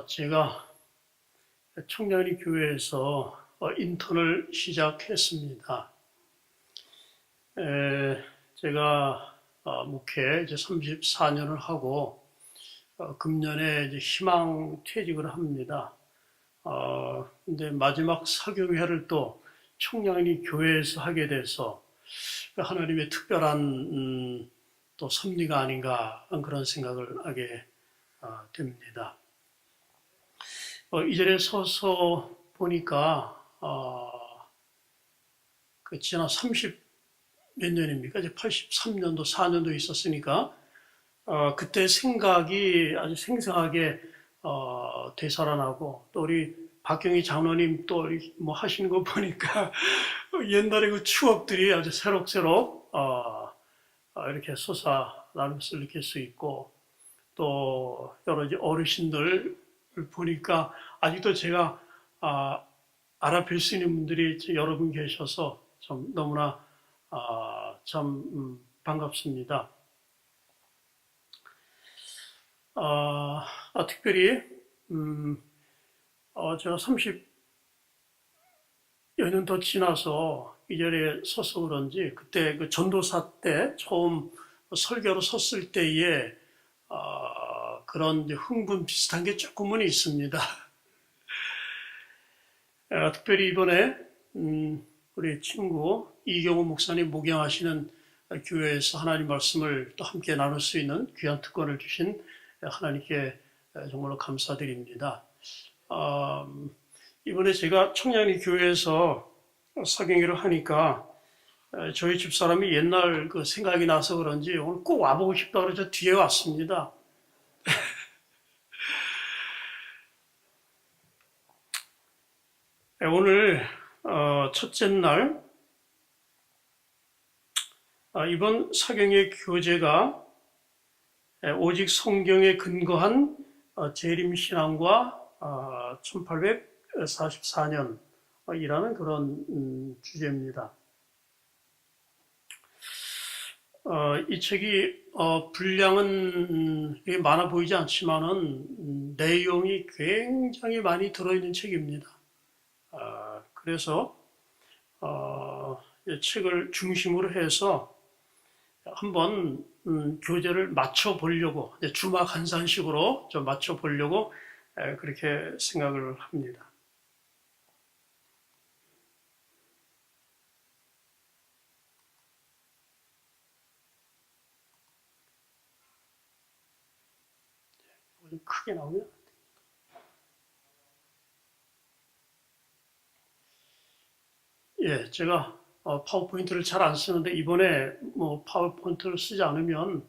제가 청량리 교회에서 인턴을 시작했습니다. 제가 목회 이제 34년을 하고 금년에 이제 희망 퇴직을 합니다. 근데 마지막 사경회를 또 청량리 교회에서 하게 돼서 하나님의 특별한 또 섭리가 아닌가 그런 생각을 하게 됩니다. 이 자리에 서서 보니까, 지난 30 몇 년입니까? 이제 83년도, 4년도 있었으니까, 그때 생각이 아주 생생하게, 되살아나고, 또 우리 박경희 장로님 또 뭐 하시는 거 보니까, 옛날에 그 추억들이 아주 새록새록, 이렇게 솟아나면서 느낄 수 있고, 또 여러 이제 어르신들 보니까 아직도 제가 알아뵐 수 있는 분들이 여러 분 계셔서 좀 너무나 참 반갑습니다. 특별히 제가 30여 년 더 지나서 이 자리에 서서 그런지 그때 그 전도사 때 처음 설교로 섰을 때에 그런 이제 흥분 비슷한 게 조금은 있습니다. 특별히 이번에 우리 친구 이경호 목사님 목양하시는 교회에서 하나님 말씀을 또 함께 나눌 수 있는 귀한 특권을 주신 하나님께 정말로 감사드립니다. 이번에 제가 청량리 교회에서 사경회를 하니까 저희 집사람이 옛날 그 생각이 나서 그런지 오늘 꼭 와보고 싶다 그래서 뒤에 왔습니다. 오늘 첫째 날 이번 사경의 교재가 오직 성경에 근거한 재림신앙과 1844년이라는 그런 주제입니다. 이 책이 분량은 많아 보이지 않지만은 내용이 굉장히 많이 들어있는 책입니다. 그래서 이 책을 중심으로 해서 한번 교재를 맞춰보려고 주마간산식으로 좀 맞춰보려고 그렇게 생각을 합니다. 좀 크게 나오면 제가 파워포인트를 잘 안 쓰는데 이번에 뭐 파워포인트를 쓰지 않으면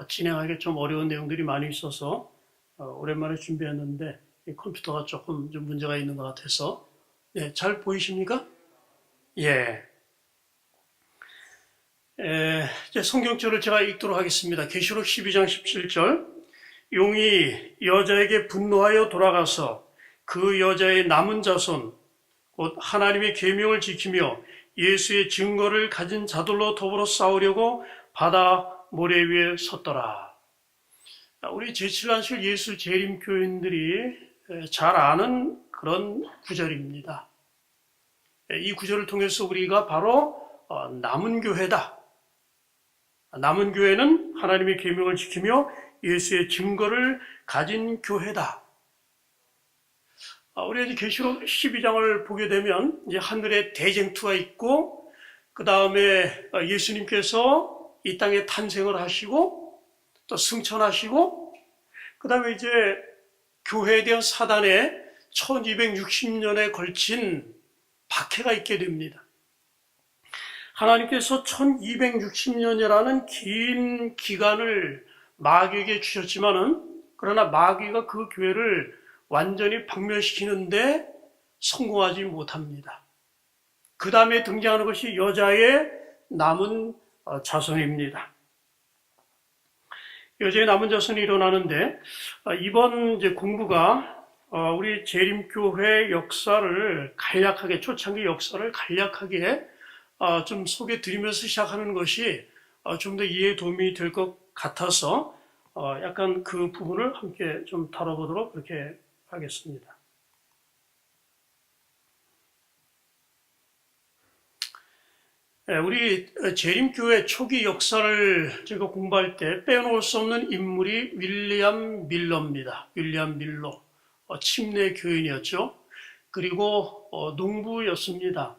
진행하기 좀 어려운 내용들이 많이 있어서 오랜만에 준비했는데 이 컴퓨터가 조금 좀 문제가 있는 것 같아서 잘 보이십니까? 예. 이제 성경절을 제가 읽도록 하겠습니다. 계시록 12장 17절 용이 여자에게 분노하여 돌아가서 그 여자의 남은 자손 곧 하나님의 계명을 지키며 예수의 증거를 가진 자들로 더불어 싸우려고 바다 모래 위에 섰더라. 우리 제7안실 예수 재림 교인들이 잘 아는 그런 구절입니다. 이 구절을 통해서 우리가 바로 남은 교회다. 남은 교회는 하나님의 계명을 지키며 예수의 증거를 가진 교회다. 우리가 이제 계시록 12장을 보게 되면 이제 하늘에 대쟁투가 있고 그 다음에 예수님께서 이 땅에 탄생을 하시고 또 승천하시고 그 다음에 이제 교회에 대한 사단의 1260년에 걸친 박해가 있게 됩니다. 하나님께서 1260년이라는 긴 기간을 마귀에게 주셨지만은 그러나 마귀가 그 교회를 완전히 박멸시키는데 성공하지 못합니다. 그 다음에 등장하는 것이 여자의 남은 자손입니다. 여자의 남은 자손이 일어나는데 이번 이제 공부가 우리 재림교회 역사를 간략하게 초창기 역사를 간략하게 좀 소개 드리면서 시작하는 것이 좀 더 이해에 도움이 될 것 같아서 약간 그 부분을 함께 좀 다뤄보도록 그렇게 하겠습니다. 우리 재림교회 초기 역사를 제가 공부할 때 빼놓을 수 없는 인물이 윌리엄 밀러입니다. 윌리엄 밀러. 침례 교인이었죠. 그리고 농부였습니다.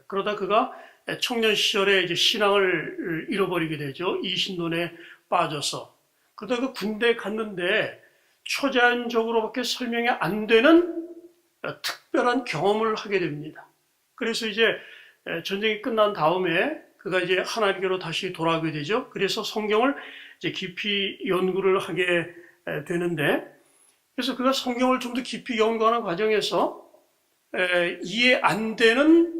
그러다 그가 청년 시절에 이제 신앙을 잃어버리게 되죠. 이신론에 빠져서. 그러다 그 군대에 갔는데 초자연적으로밖에 설명이 안 되는 특별한 경험을 하게 됩니다. 그래서 이제 전쟁이 끝난 다음에 그가 이제 하나님께로 다시 돌아오게 되죠. 그래서 성경을 이제 깊이 연구를 하게 되는데, 그래서 그가 성경을 좀 더 깊이 연구하는 과정에서 이해 안 되는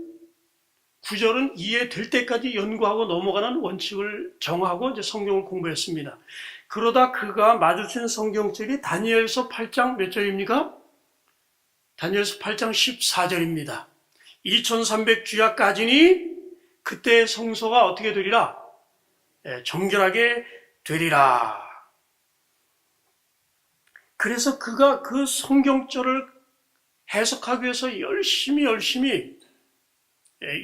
구절은 이해될 때까지 연구하고 넘어가는 원칙을 정하고 이제 성경을 공부했습니다. 그러다 그가 마주친 성경책이 다니엘서 8장 몇 절입니까? 다니엘서 8장 14절입니다. 2300주야까지니 그때 성소가 어떻게 되리라? 정결하게 되리라. 그래서 그가 그 성경절을 해석하기 위해서 열심히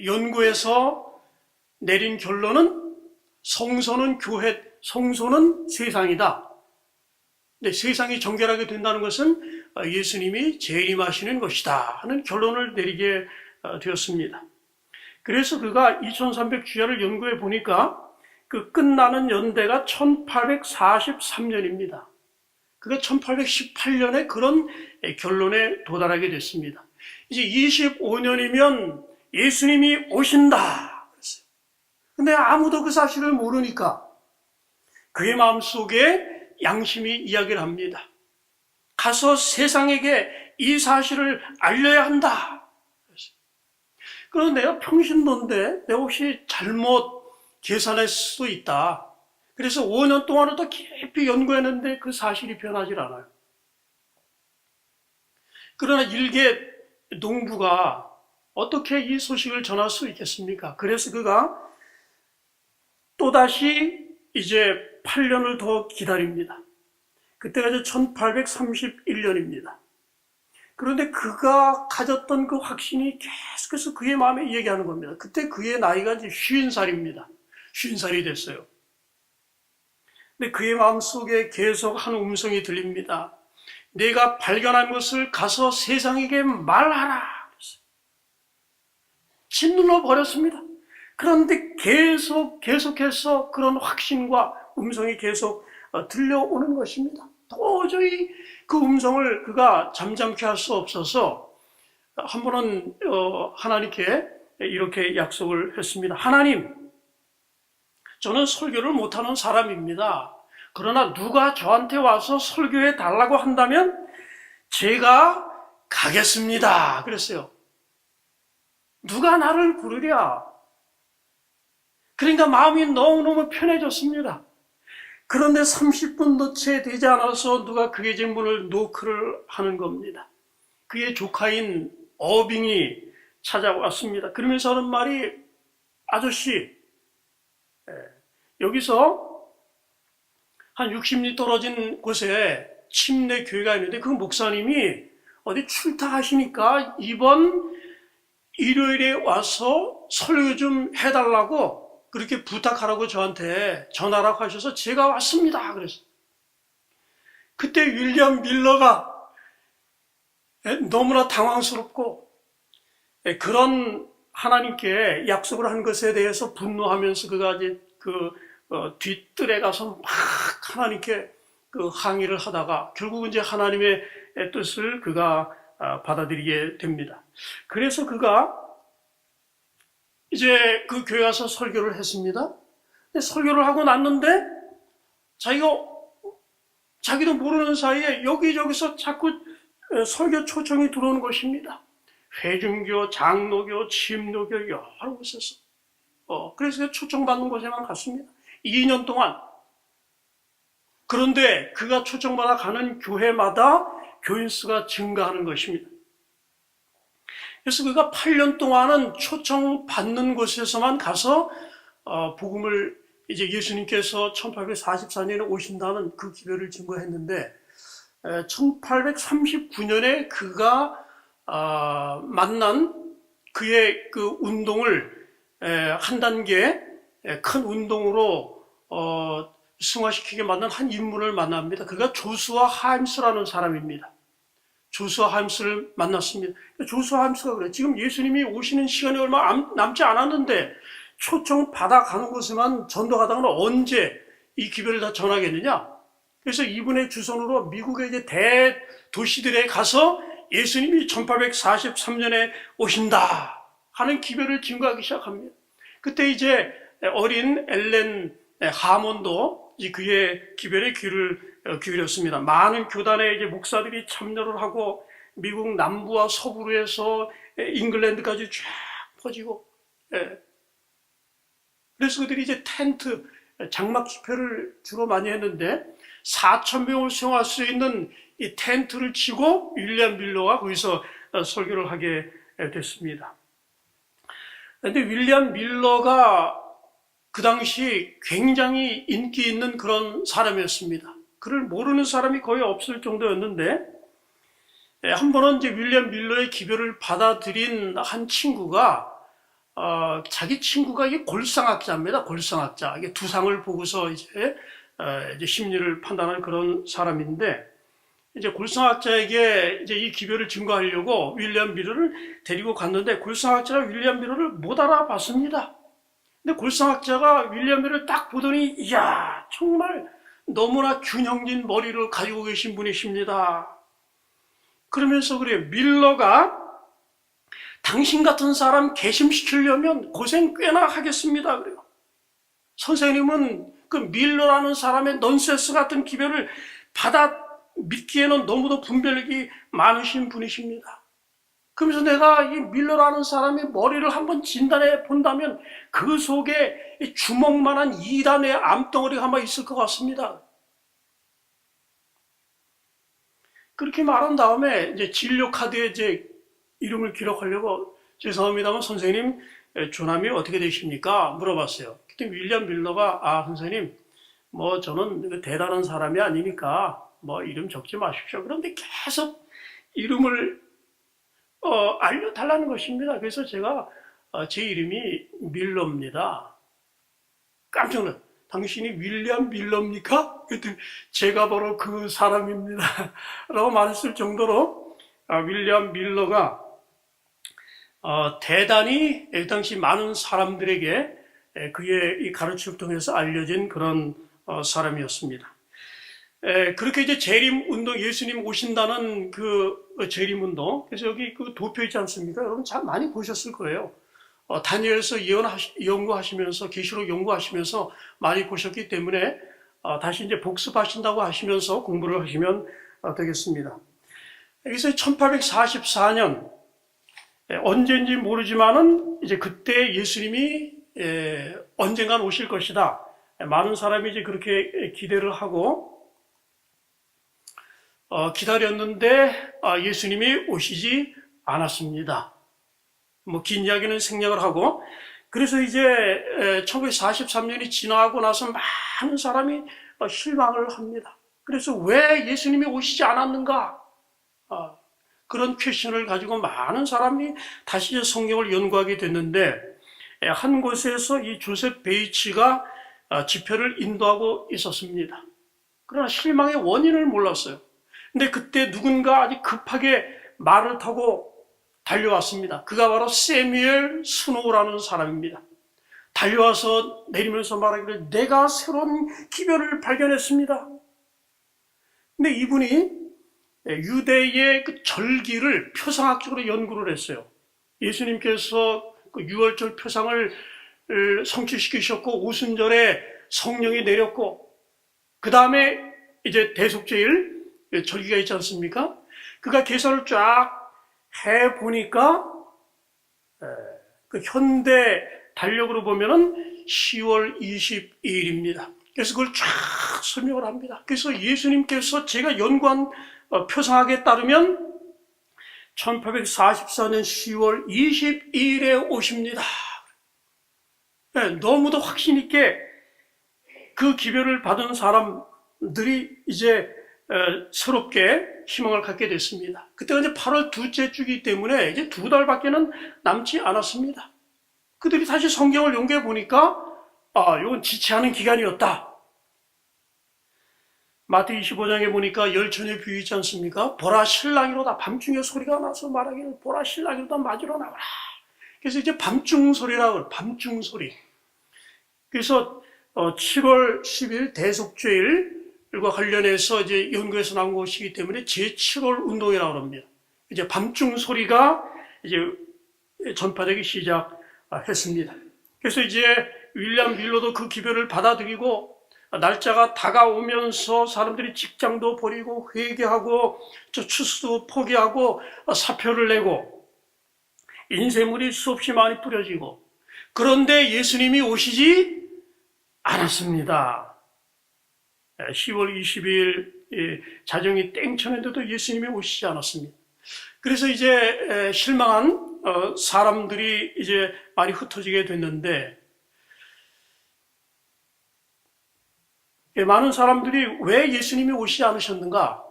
연구해서 내린 결론은 성소는 교회, 성소는 세상이다. 근데 세상이 정결하게 된다는 것은 예수님이 재림하시는 것이다 하는 결론을 내리게 되었습니다. 그래서 그가 2300주야를 연구해 보니까 그 끝나는 연대가 1843년입니다. 그가 1818년에 그런 결론에 도달하게 됐습니다. 이제 25년이면 예수님이 오신다. 근데 아무도 그 사실을 모르니까 그의 마음속에 양심이 이야기를 합니다. 가서 세상에게 이 사실을 알려야 한다. 그런데 내가 평신도인데 내가 혹시 잘못 계산할 수도 있다. 그래서 5년 동안은 더 깊이 연구했는데 그 사실이 변하질 않아요. 그러나 일개 농부가 어떻게 이 소식을 전할 수 있겠습니까? 그래서 그가 또다시 이제 8년을 더 기다립니다. 그때가 이제 1831년입니다. 그런데 그가 가졌던 그 확신이 계속해서 그의 마음에 얘기하는 겁니다. 그때 그의 나이가 이제 50살입니다. 50살이 됐어요. 근데 그의 마음속에 계속 한 음성이 들립니다. 내가 발견한 것을 가서 세상에게 말하라. 짓눌러 버렸습니다. 그런데 계속해서 그런 확신과 음성이 계속 들려오는 것입니다. 도저히 그 음성을 그가 잠잠케 할 수 없어서 한 번은 하나님께 이렇게 약속을 했습니다. 하나님, 저는 설교를 못하는 사람입니다. 그러나 누가 저한테 와서 설교해 달라고 한다면 제가 가겠습니다. 그랬어요. 누가 나를 부르랴? 그러니까 마음이 너무너무 편해졌습니다. 그런데 30분도 채 되지 않아서 누가 그의 집 문을 노크를 하는 겁니다. 그의 조카인 어빙이 찾아왔습니다. 그러면서 하는 말이, 아저씨, 여기서 한 60리 떨어진 곳에 침례 교회가 있는데 그 목사님이 어디 출타하시니까 이번 일요일에 와서 설교 좀 해달라고 그렇게 부탁하라고 저한테 전화라고 하셔서 제가 왔습니다. 그래서 그때 윌리엄 밀러가 너무나 당황스럽고 그런 하나님께 약속을 한 것에 대해서 분노하면서 그가 이제 뒷뜰에 가서 막 하나님께 그 항의를 하다가 결국은 이제 하나님의 뜻을 그가 받아들이게 됩니다. 그래서 그가 이제 그 교회 가서 설교를 했습니다. 설교를 하고 났는데 자기도 모르는 사이에 여기저기서 자꾸 설교 초청이 들어오는 것입니다. 회중교, 장로교, 침노교 여러 곳에서. 그래서 초청받는 곳에만 갔습니다. 2년 동안. 그런데 그가 초청받아 가는 교회마다 교인 수가 증가하는 것입니다. 그래서 그가 8년 동안은 초청받는 곳에서만 가서 복음을 이제 예수님께서 1844년에 오신다는 그 기별을 증거했는데 1839년에 그가 만난 그의 그 운동을 한 단계 큰 운동으로 승화시키게 만든 한 인물을 만납니다. 그가 조수아 하임스라는 사람입니다. 조수아 하임스를 만났습니다. 조수아 하임스가 그래. 지금 예수님이 오시는 시간이 얼마 남지 않았는데 초청 받아가는 곳에만 전도하다가는 언제 이 기별을 다 전하겠느냐? 그래서 이분의 주선으로 미국의 이제 대도시들에 가서 예수님이 1843년에 오신다 하는 기별을 증거하기 시작합니다. 그때 이제 어린 엘렌 하몬도 그의 기별에 귀를 기울였습니다. 많은 교단의 이제 목사들이 참여를 하고 미국 남부와 서부에서 잉글랜드까지 쫙 퍼지고, 그래서 그들이 이제 텐트, 장막 집회를 주로 많이 했는데 4,000명을 수용할 수 있는 이 텐트를 치고 윌리엄 밀러가 거기서 설교를 하게 됐습니다. 그런데 윌리엄 밀러가 그 당시 굉장히 인기 있는 그런 사람이었습니다. 그를 모르는 사람이 거의 없을 정도였는데, 한 번은 이제 윌리엄 밀러의 기별을 받아들인 한 친구가 자기 친구가 이게 골상학자입니다. 골상학자. 이게 두상을 보고서 이제 심리를 판단하는 그런 사람인데, 이제 골상학자에게 이제 이 기별을 증거하려고 윌리엄 밀러를 데리고 갔는데, 골상학자가 윌리엄 밀러를 못 알아봤습니다. 근데 골상학자가 윌리엄 밀러를 딱 보더니, 이야, 정말 너무나 균형진 머리를 가지고 계신 분이십니다. 그러면서 그래요. 밀러가 당신 같은 사람 개심시키려면 고생 꽤나 하겠습니다. 그래요. 선생님은 그 밀러라는 사람의 넌센스 같은 기별을 받아 믿기에는 너무도 분별력이 많으신 분이십니다. 그러면서 내가 이 밀러라는 사람의 머리를 한번 진단해 본다면 그 속에 주먹만한 2단의 암덩어리가 아마 있을 것 같습니다. 그렇게 말한 다음에 이제 진료 카드에 이제 이름을 기록하려고, 죄송합니다만 선생님 조남이 어떻게 되십니까? 물어봤어요. 그때 윌리엄 밀러가 선생님 뭐 저는 대단한 사람이 아니니까 뭐 이름 적지 마십시오. 그런데 계속 이름을 알려달라는 것입니다. 그래서 제가 제 이름이 밀러입니다. 깜짝 놀랐어요. 당신이 윌리엄 밀러입니까? 그랬더니 제가 바로 그 사람입니다. 라고 말했을 정도로 윌리엄 밀러가 대단히 당시 많은 사람들에게 그의 이 가르침을 통해서 알려진 그런 사람이었습니다. 그렇게 이제 재림 운동, 예수님 오신다는 그 재림 운동, 그래서 여기 그 도표 있지 않습니까? 여러분 잘 많이 보셨을 거예요. 다니엘서 연구하시면서, 계시록 연구하시면서 많이 보셨기 때문에 다시 이제 복습하신다고 하시면서 공부를 하시면 되겠습니다. 여기서 1844년 언제인지 모르지만은 이제 그때 예수님이 언젠간 오실 것이다. 많은 사람이 이제 그렇게 기대를 하고 기다렸는데 예수님이 오시지 않았습니다. 뭐 긴 이야기는 생략을 하고, 그래서 이제 1943년이 지나고 나서 많은 사람이 실망을 합니다. 그래서 왜 예수님이 오시지 않았는가? 그런 퀘션을 가지고 많은 사람이 다시 성경을 연구하게 됐는데, 한 곳에서 이 조셉 베이츠가 집회를 인도하고 있었습니다. 그러나 실망의 원인을 몰랐어요. 근데 그때 누군가 아주 급하게 말을 타고 달려왔습니다. 그가 바로 세뮤엘 스노우라는 사람입니다. 달려와서 내리면서 말하기를, 내가 새로운 기별을 발견했습니다. 근데 이분이 유대의 그 절기를 표상학적으로 연구를 했어요. 예수님께서 그 6월절 표상을 성취시키셨고, 오순절에 성령이 내렸고, 그 다음에 이제 대속제일 절기가 있지 않습니까? 그가 계산을 쫙 해보니까 그 현대 달력으로 보면은 10월 22일입니다. 그래서 그걸 쫙 설명을 합니다. 그래서 예수님께서 제가 연구한 표상학에 따르면 1844년 10월 22일에 오십니다. 너무도 확신 있게 그 기별을 받은 사람들이 이제 새롭게 희망을 갖게 됐습니다. 그때가 이제 8월 둘째 주기 때문에 이제 2달밖에는 남지 않았습니다. 그들이 다시 성경을 연구해 보니까 이건 지체하는 기간이었다. 마태 25장에 보니까 열처녀의 비유 있지 않습니까? 보라 신랑이로다. 밤중에 소리가 나서 말하기를 보라 신랑이로다 맞으러 나와라. 그래서 이제 밤중 소리라고 해요. 밤중 소리. 그래서 7월 10일 대속죄일과 관련해서 이제 연구에서 나온 것이기 때문에 제7월 운동이라고 합니다. 이제 밤중 소리가 이제 전파되기 시작했습니다. 그래서 이제 윌리엄 밀러도 그 기별을 받아들이고 날짜가 다가오면서 사람들이 직장도 버리고 회개하고 추수도 포기하고 사표를 내고 인쇄물이 수없이 많이 뿌려지고 그런데 예수님이 오시지 않았습니다. 10월 20일 자정이 땡쳤는데도 예수님이 오시지 않았습니다. 그래서 이제 실망한 사람들이 이제 많이 흩어지게 됐는데 많은 사람들이 왜 예수님이 오시지 않으셨는가?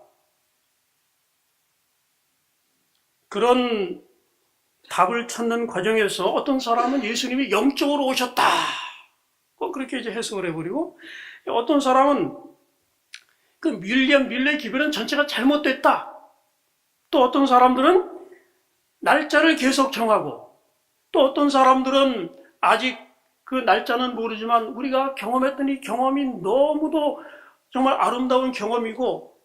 그런 답을 찾는 과정에서 어떤 사람은 예수님이 영적으로 오셨다. 그렇게 이제 해석을 해버리고 어떤 사람은 그 윌리엄 밀러의 기별은 전체가 잘못됐다. 또 어떤 사람들은 날짜를 계속 정하고 또 어떤 사람들은 아직 그 날짜는 모르지만 우리가 경험했던 이 경험이 너무도 정말 아름다운 경험이고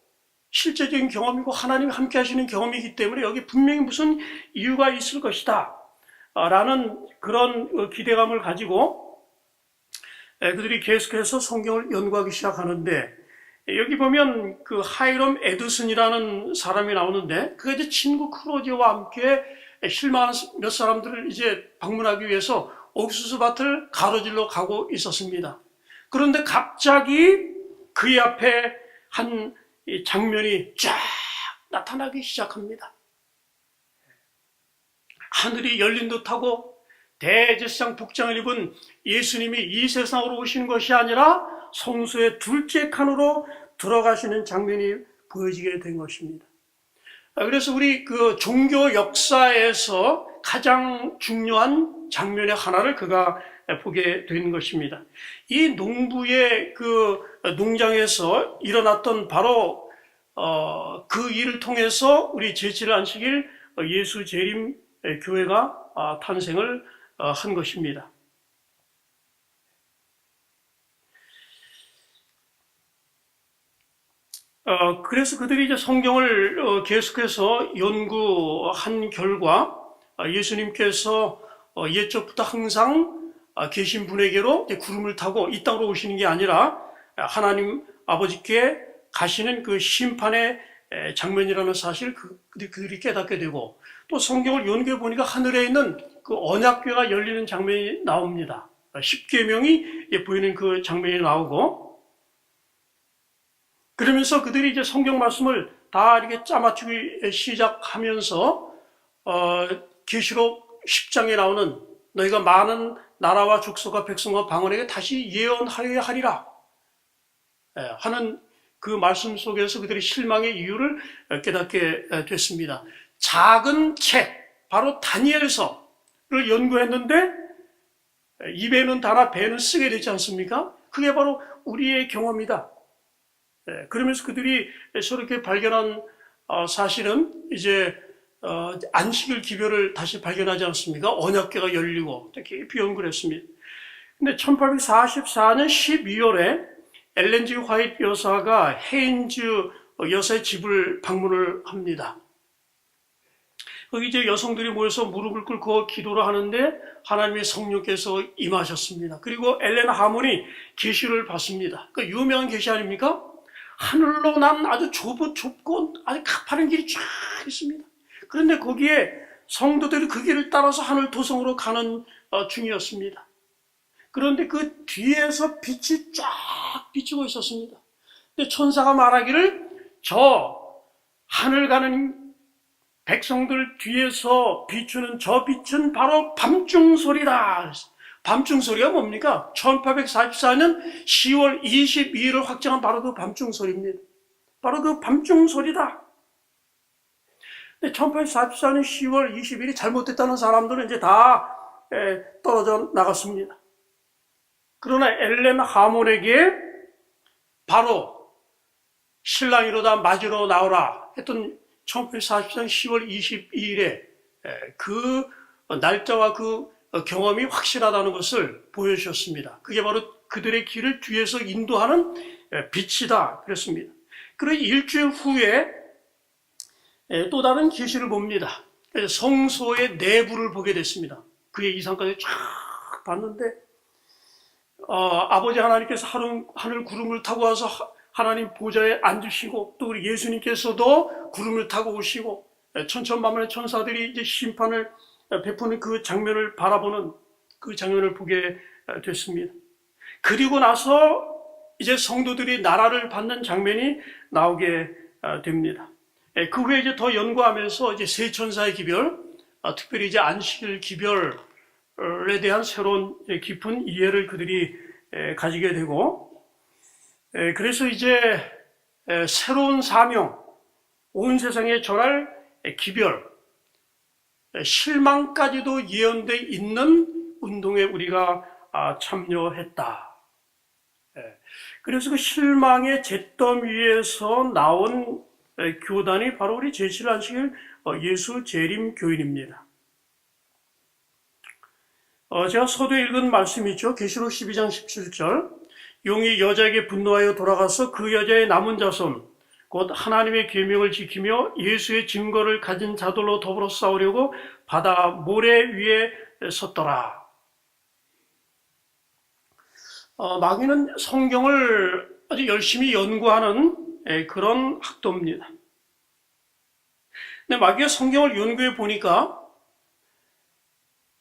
실제적인 경험이고 하나님이 함께 하시는 경험이기 때문에 여기 분명히 무슨 이유가 있을 것이다 라는 그런 기대감을 가지고 그들이 계속해서 성경을 연구하기 시작하는데 여기 보면 그 하이럼 에드슨이라는 사람이 나오는데 그가 이제 친구 크로지와 함께 실망한 몇 사람들을 이제 방문하기 위해서 옥수수밭을 가로질러 가고 있었습니다. 그런데 갑자기 그의 앞에 한 장면이 쫙 나타나기 시작합니다. 하늘이 열린 듯하고 대제사장 복장을 입은 예수님이 이 세상으로 오시는 것이 아니라 성소의 둘째 칸으로 들어가시는 장면이 보여지게 된 것입니다. 그래서 우리 그 종교 역사에서 가장 중요한 장면의 하나를 그가 보게 된 것입니다. 이 농부의 그 농장에서 일어났던 바로 그 일을 통해서 우리 제7일 안식일 예수 재림 교회가 탄생을 한 것입니다. 그래서 그들이 이제 성경을 계속해서 연구한 결과 예수님께서 옛적부터 항상 계신 분에게로 구름을 타고 이 땅으로 오시는 게 아니라 하나님 아버지께 가시는 그 심판의 장면이라는 사실을 그들이 깨닫게 되고 또 성경을 연구해 보니까 하늘에 있는 그 언약궤가 열리는 장면이 나옵니다. 십계명이 보이는 그 장면이 나오고 그러면서 그들이 이제 성경 말씀을 다 이렇게 짜맞추기 시작하면서 계시록 10장에 나오는 너희가 많은 나라와 족속과 백성과 방언에게 다시 예언하여야 하리라 하는 그 말씀 속에서 그들이 실망의 이유를 깨닫게 됐습니다. 작은 책, 바로 다니엘서를 연구했는데 입에는 다나 배는 쓰게 되지 않습니까? 그게 바로 우리의 경험이다. 그러면서 그들이 서로 이렇게 발견한 사실은 이제 안식일 기별을 다시 발견하지 않습니까? 언약궤가 열리고 깊이 연구를 했습니다. 근데 1844년 12월에 엘렌 G. 화이트 여사가 헤인즈 여사의 집을 방문을 합니다. 거기 이제 여성들이 모여서 무릎을 꿇고 기도를 하는데 하나님의 성령께서 임하셨습니다. 그리고 엘렌 하몬이 계시를 받습니다. 그 유명한 계시 아닙니까? 하늘로 난 아주 좁고 아주 가파른 길이 쫙 있습니다. 그런데 거기에 성도들이 그 길을 따라서 하늘 도성으로 가는 중이었습니다. 그런데 그 뒤에서 빛이 쫙 비추고 있었습니다. 근데 천사가 말하기를 저 하늘 가는 백성들 뒤에서 비추는 저 빛은 바로 밤중 소리다. 밤중 소리가 뭡니까? 1844년 10월 22일을 확정한 바로 그 밤중 소리입니다. 바로 그 밤중 소리다. 1844년 10월 20일이 잘못됐다는 사람들은 이제 다 떨어져 나갔습니다. 그러나 엘렌 하몬에게 바로 신랑이로다 맞으러 나오라 했던 1844년 10월 22일에 그 날짜와 그 경험이 확실하다는 것을 보여주셨습니다. 그게 바로 그들의 길을 뒤에서 인도하는 빛이다 그랬습니다. 그리고 일주일 후에 또 다른 계시를 봅니다. 성소의 내부를 보게 됐습니다. 그의 이상까지 쫙 봤는데 아버지 하나님께서 하늘 구름을 타고 와서 하나님 보좌에 앉으시고 또 우리 예수님께서도 구름을 타고 오시고 천천만만의 천사들이 이제 심판을 베푸는 그 장면을 바라보는 그 장면을 보게 됐습니다. 그리고 나서 이제 성도들이 나라를 받는 장면이 나오게 됩니다. 그 후에 이제 더 연구하면서 이제 세 천사의 기별, 특별히 이제 안식일 기별에 대한 새로운 깊은 이해를 그들이 가지게 되고, 그래서 이제 새로운 사명, 온 세상에 전할 기별, 실망까지도 예언되어 있는 운동에 우리가 참여했다. 그래서 그 실망의 잿더미 위에서 나온 교단이 바로 우리 제7안식일 예수 재림 교인입니다. 제가 서두에 읽은 말씀이 있죠. 계시록 12장 17절. 용이 여자에게 분노하여 돌아가서 그 여자의 남은 자손 곧 하나님의 계명을 지키며 예수의 증거를 가진 자들로 더불어 싸우려고 바다 모래 위에 섰더라. 마귀는 성경을 아주 열심히 연구하는 그런 학도입니다. 근데 마귀가 성경을 연구해 보니까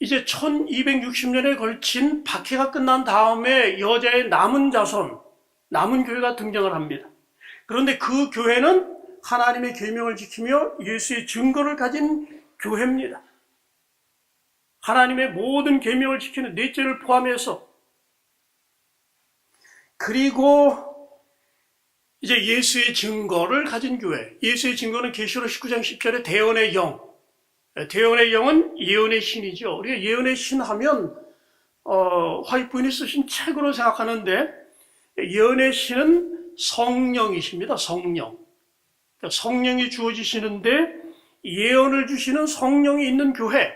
이제 1260년에 걸친 박해가 끝난 다음에 여자의 남은 자손, 남은 교회가 등장을 합니다. 그런데 그 교회는 하나님의 계명을 지키며 예수의 증거를 가진 교회입니다. 하나님의 모든 계명을 지키는 넷째를 포함해서, 그리고 이제 예수의 증거를 가진 교회. 예수의 증거는 계시록 19장 10절에 대언의 영. 대언의 영은 예언의 신이죠. 우리가 예언의 신 하면 화이트부인이 쓰신 책으로 생각하는데, 예언의 신은 성령이십니다. 성령. 그러니까 성령이 주어지시는데 예언을 주시는 성령이 있는 교회.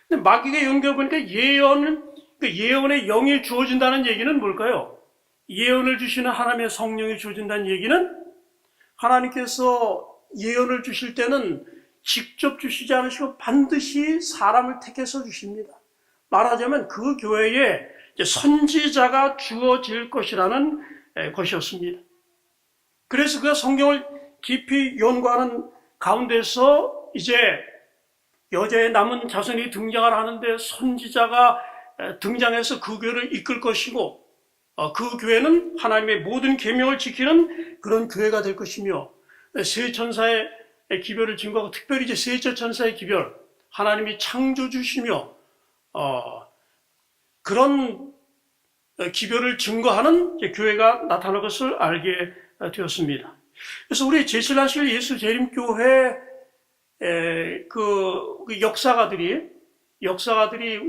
근데 마귀가 연구해 보니까 예언의 영이 주어진다는 얘기는 뭘까요? 예언을 주시는 하나님의 성령이 주어진다는 얘기는 하나님께서 예언을 주실 때는 직접 주시지 않으시고 반드시 사람을 택해서 주십니다. 말하자면 그 교회에 선지자가 주어질 것이라는 것이었습니다. 그래서 그 성경을 깊이 연구하는 가운데서 이제 여자의 남은 자손이 등장을 하는데 선지자가 등장해서 그 교회를 이끌 것이고 그 교회는 하나님의 모든 계명을 지키는 그런 교회가 될 것이며, 세 천사의 기별을 증거하고 특별히 이제 셋째 천사의 기별, 하나님이 창조주시며 그런 기별을 증거하는 교회가 나타날 것을 알게 되었습니다. 그래서 우리 제7안식일 예수 재림교회 그 역사가들이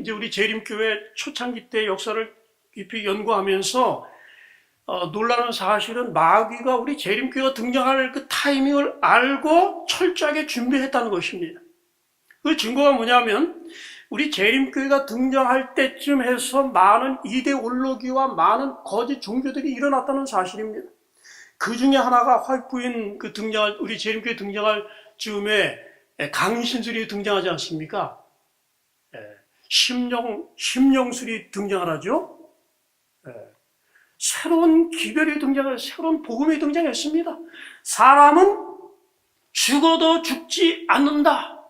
이제 우리 재림교회 초창기 때 역사를 깊이 연구하면서 놀라는 사실은 마귀가 우리 재림교회가 등장할 그 타이밍을 알고 철저하게 준비했다는 것입니다. 그 증거가 뭐냐면 우리 재림교회가 등장할 때쯤 해서 많은 이데올로기와 많은 거짓 종교들이 일어났다는 사실입니다. 그 중에 하나가 화이트부인 우리 재림교회 등장할 즈음에 강신술이 등장하지 않습니까? 심령술이 등장을 하죠. 새로운 기별이 등장해서 새로운 복음이 등장했습니다. 사람은 죽어도 죽지 않는다.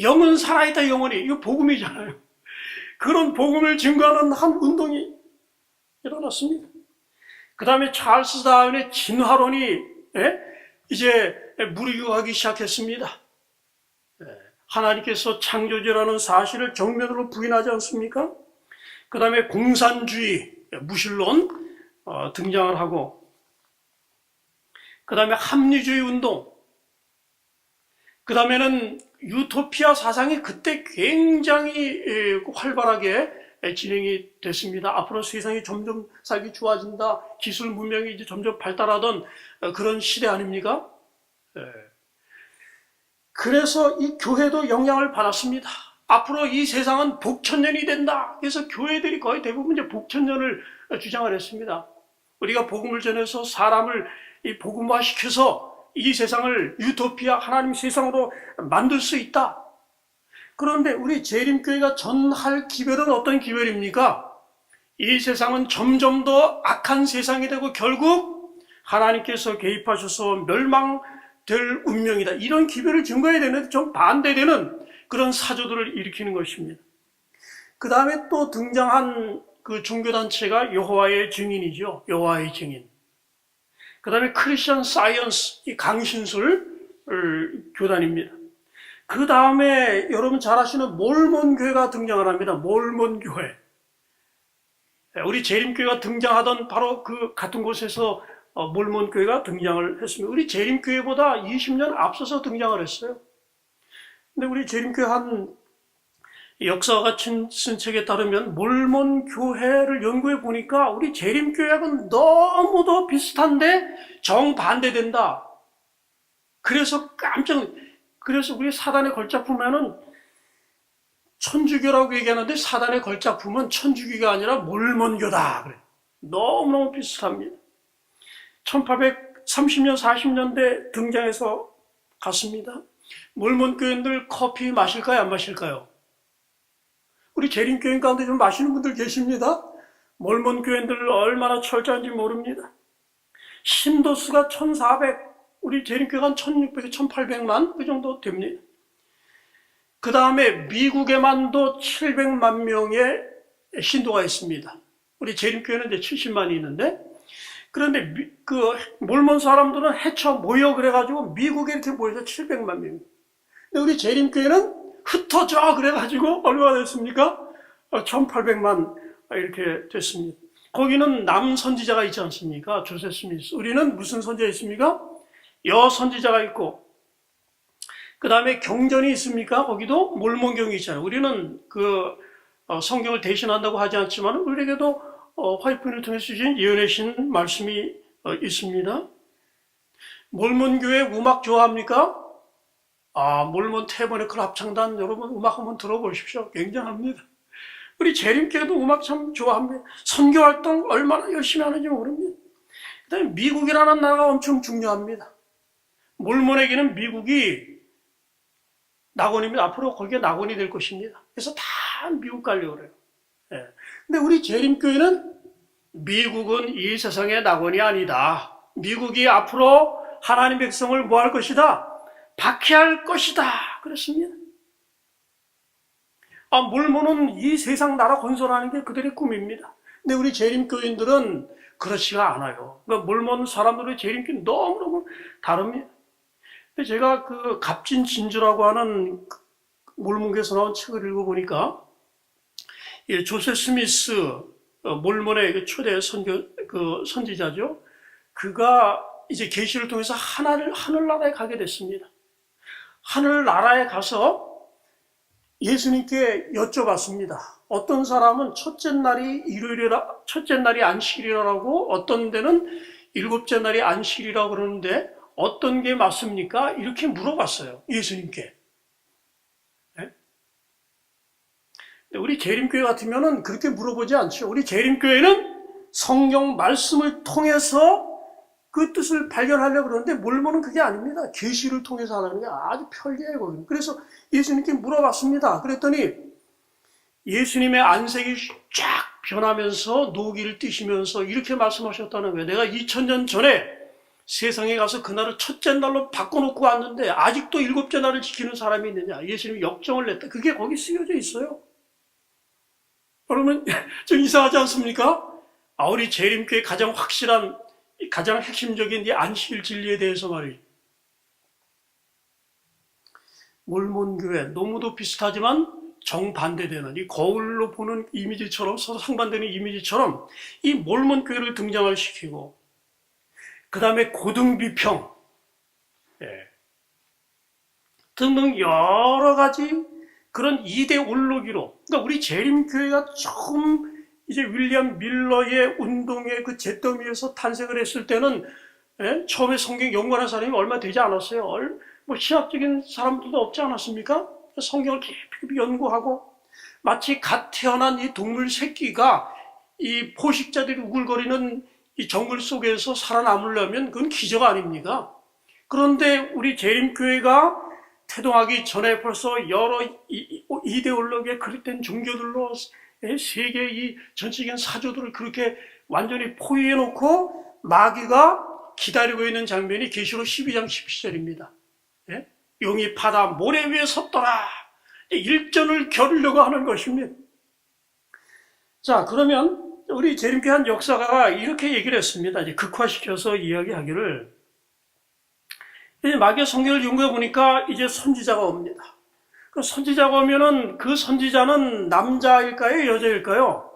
영은 살아있다, 영원히. 이거 복음이잖아요. 그런 복음을 증거하는 한 운동이 일어났습니다. 그 다음에 찰스 다윈의 진화론이 이제 무르익어가기 시작했습니다. 하나님께서 창조주라는 사실을 정면으로 부인하지 않습니까? 그 다음에 공산주의, 무신론, 등장을 하고, 그 다음에 합리주의 운동, 그 다음에는 유토피아 사상이 그때 굉장히 활발하게 진행이 됐습니다. 앞으로 세상이 점점 살기 좋아진다, 기술 문명이 이제 점점 발달하던 그런 시대 아닙니까? 그래서 이 교회도 영향을 받았습니다. 앞으로 이 세상은 복천년이 된다. 그래서 교회들이 거의 대부분 이제 복천년을 주장을 했습니다. 우리가 복음을 전해서 사람을 이 복음화시켜서 이 세상을 유토피아 하나님 세상으로 만들 수 있다. 그런데 우리 재림교회가 전할 기별은 어떤 기별입니까? 이 세상은 점점 더 악한 세상이 되고 결국 하나님께서 개입하셔서 멸망될 운명이다. 이런 기별을 증거해야 되는데 좀 반대되는 그런 사조들을 일으키는 것입니다. 그 다음에 또 등장한 그 종교단체가 여호와의 증인이죠. 여호와의 증인. 그 다음에 크리스천 사이언스, 이 강신술 교단입니다. 그 다음에 여러분 잘 아시는 몰몬 교회가 등장을 합니다. 몰몬 교회. 우리 재림교회가 등장하던 바로 그 같은 곳에서 몰몬 교회가 등장을 했습니다. 우리 재림교회보다 20년 앞서서 등장을 했어요. 근데 우리 재림교회 한 역사가 쓴 책에 따르면 몰몬 교회를 연구해 보니까 우리 재림교회하고는 너무도 비슷한데 정반대된다. 그래서 그래서 우리 사단의 걸작품에는 천주교라고 얘기하는데 사단의 걸작품은 천주교가 아니라 몰몬교다. 그래. 너무너무 비슷합니다. 1830년, 40년대 등장해서 갔습니다. 몰몬 교인들 커피 마실까요? 안 마실까요? 우리 재림교인 가운데 좀 마시는 분들 계십니다. 몰몬 교인들 얼마나 철저한지 모릅니다. 신도수가 1400, 우리 재림교회가 한 1600, 1800만 그 정도 됩니다. 그 다음에 미국에만도 700만 명의 신도가 있습니다. 우리 재림교회는 이제 70만이 있는데, 그런데 그 몰몬 사람들은 헤쳐 모여 그래가지고 미국에 이렇게 모여서 700만 명. 근데 우리 재림교회는 흩어져 그래가지고 얼마나 됐습니까? 1800만 이렇게 됐습니다. 거기는 남 선지자가 있지 않습니까? 조셉 스미스. 우리는 무슨 선지자 있습니까? 여 선지자가 있고, 그 다음에 경전이 있습니까? 거기도 몰몬경이 있잖아요. 우리는 그 성경을 대신한다고 하지 않지만 우리에게도 화이트폰을 통해서 주신 예언의 신 말씀이 있습니다. 몰몬교회 음악 좋아합니까? 몰몬 태버네클 합창단 여러분 음악 한번 들어보십시오. 굉장합니다. 우리 재림교회도 음악 참 좋아합니다. 선교 활동 얼마나 열심히 하는지 모릅니다. 그 다음에 미국이라는 나라가 엄청 중요합니다. 몰몬에게는 미국이 낙원입니다. 앞으로 거기가 낙원이 될 것입니다. 그래서 다 미국 가려고 그래요. 예. 근데 우리 재림교회는 미국은 이 세상의 낙원이 아니다. 미국이 앞으로 하나님 백성을 뭐 할 것이다? 박해할 것이다. 그렇습니다. 몰몬은 이 세상 나라 건설하는 게 그들의 꿈입니다. 근데 우리 재림교인들은 그렇지가 않아요. 그러니까 몰몬 사람들의 재림교는 너무너무 다릅니다. 근데 제가 그 갑진진주라고 하는 몰몬교에서 나온 책을 읽어보니까 조셉 스미스 몰몬의 초대 선지자죠. 그가 이제 계시를 통해서 하늘나라에 가게 됐습니다. 하늘나라에 가서 예수님께 여쭤봤습니다. 어떤 사람은 첫째 날이 안식일이라고, 어떤 데는 일곱째 날이 안식일이라고 그러는데 어떤 게 맞습니까? 이렇게 물어봤어요. 예수님께. 네? 우리 재림교회 같으면은 그렇게 물어보지 않죠. 우리 재림교회는 성경 말씀을 통해서 그 뜻을 발견하려고 그러는데 몰몬은 그게 아닙니다. 계시를 통해서 하는 게 아주 편리해요. 거기는. 그래서 예수님께 물어봤습니다. 그랬더니 예수님의 안색이 쫙 변하면서 노기를 띠시면서 이렇게 말씀하셨다는 거예요. 내가 2000년 전에 세상에 가서 그날을 첫째 날로 바꿔놓고 왔는데 아직도 일곱째 날을 지키는 사람이 있느냐. 예수님이 역정을 냈다. 그게 거기 쓰여져 있어요. 여러분 좀 이상하지 않습니까? 우리 재림교회 가장 확실한, 가장 핵심적인 이 안식일 진리에 대해서 말이에요. 몰몬교회 너무도 비슷하지만 정반대되는 이 거울로 보는 이미지처럼 서로 상반되는 이미지처럼 이 몰몬 교회를 등장을 시키고 그 다음에 고등비평 등등 여러 가지 그런 이데올로기로 그러니까 우리 재림교회가 처음 이제 윌리엄 밀러의 운동의 그 잿더미에서 탄생을 했을 때는 처음에 성경 연구하는 사람이 얼마 되지 않았어요. 뭐 신학적인 사람들도 없지 않았습니까? 성경을 깊이 연구하고 마치 갓 태어난 이 동물 새끼가 이 포식자들이 우글거리는 이 정글 속에서 살아남으려면 그건 기적 아닙니까? 그런데 우리 재림교회가 태동하기 전에 벌써 여러 이데올로기에 그릇된 종교들로 세계 이 전체적인 사조들을 그렇게 완전히 포위해놓고 마귀가 기다리고 있는 장면이 계시록 12장 17절입니다. 용이 바다 모래 위에 섰더라. 일전을 겨루려고 하는 것입니다. 자, 그러면 우리 재림교회 한 역사가가 이렇게 얘기를 했습니다. 이제 극화시켜서 이야기하기를 이제 마귀의 성경을 연구해 보니까 이제 선지자가 옵니다. 그 선지자가 오면은 그 선지자는 남자일까요, 여자일까요?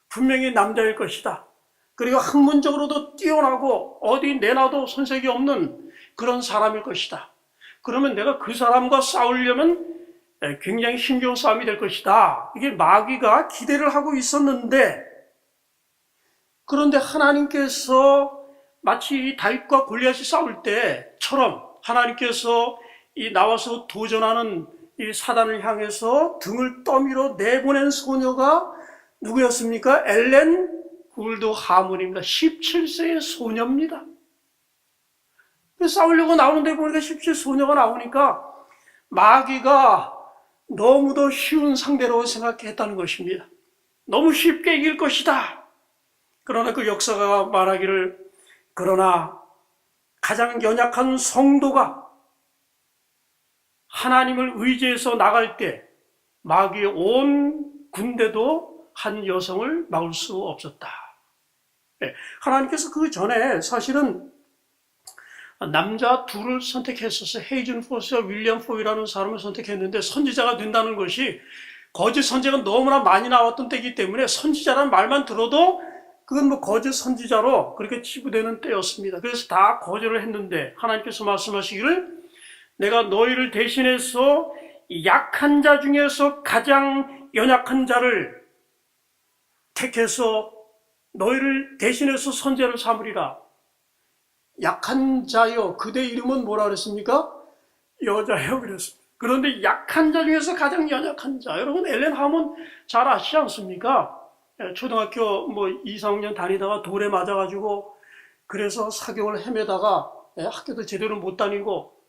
분명히 남자일 것이다. 그리고 학문적으로도 뛰어나고 어디 내놔도 손색이 없는 그런 사람일 것이다. 그러면 내가 그 사람과 싸우려면 굉장히 힘겨운 싸움이 될 것이다. 이게 마귀가 기대를 하고 있었는데, 그런데 하나님께서 마치 다윗과 골리앗이 싸울 때처럼 하나님께서 이 나와서 도전하는 이 사단을 향해서 등을 떠밀어 내보낸 소녀가 누구였습니까? 엘렌 굴드 하몬입니다. 17세의 소녀입니다. 싸우려고 나오는데 보니까 17세 소녀가 나오니까 마귀가 너무도 쉬운 상대로 생각했다는 것입니다. 너무 쉽게 이길 것이다. 그러나 그 역사가 말하기를 그러나 가장 연약한 성도가 하나님을 의지해서 나갈 때 마귀의 온 군대도 한 여성을 막을 수 없었다. 하나님께서 그 전에 사실은 남자 둘을 선택했었어요. 헤이즌 포스와 윌리엄 포이라는 사람을 선택했는데 선지자가 된다는 것이 거짓 선지자가 너무나 많이 나왔던 때이기 때문에 선지자라는 말만 들어도 그건 뭐 거짓 선지자로 그렇게 치부되는 때였습니다. 그래서 다 거절을 했는데 하나님께서 말씀하시기를 내가 너희를 대신해서 약한 자 중에서 가장 연약한 자를 택해서 너희를 대신해서 선지자를 삼으리라. 약한 자여, 그대 이름은 뭐라 그랬습니까? 여자여 그랬습니다. 그런데 약한 자 중에서 가장 연약한 자, 여러분 엘렌 하몬 잘 아시지 않습니까? 초등학교 뭐 2, 3학년 다니다가 돌에 맞아가지고 그래서 사경을 헤매다가 학교도 제대로 못 다니고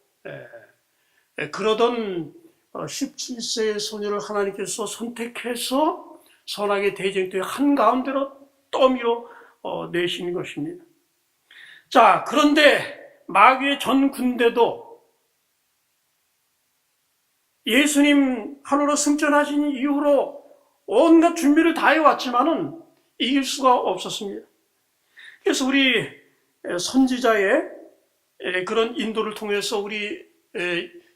그러던 17세의 소녀를 하나님께서 선택해서 선악의 대쟁투의 한가운데로 떠밀어 내신 것입니다. 자, 그런데 마귀의 전 군대도 예수님 하늘로 승천하신 이후로 온갖 준비를 다 해왔지만은 이길 수가 없었습니다. 그래서 우리 선지자의 그런 인도를 통해서 우리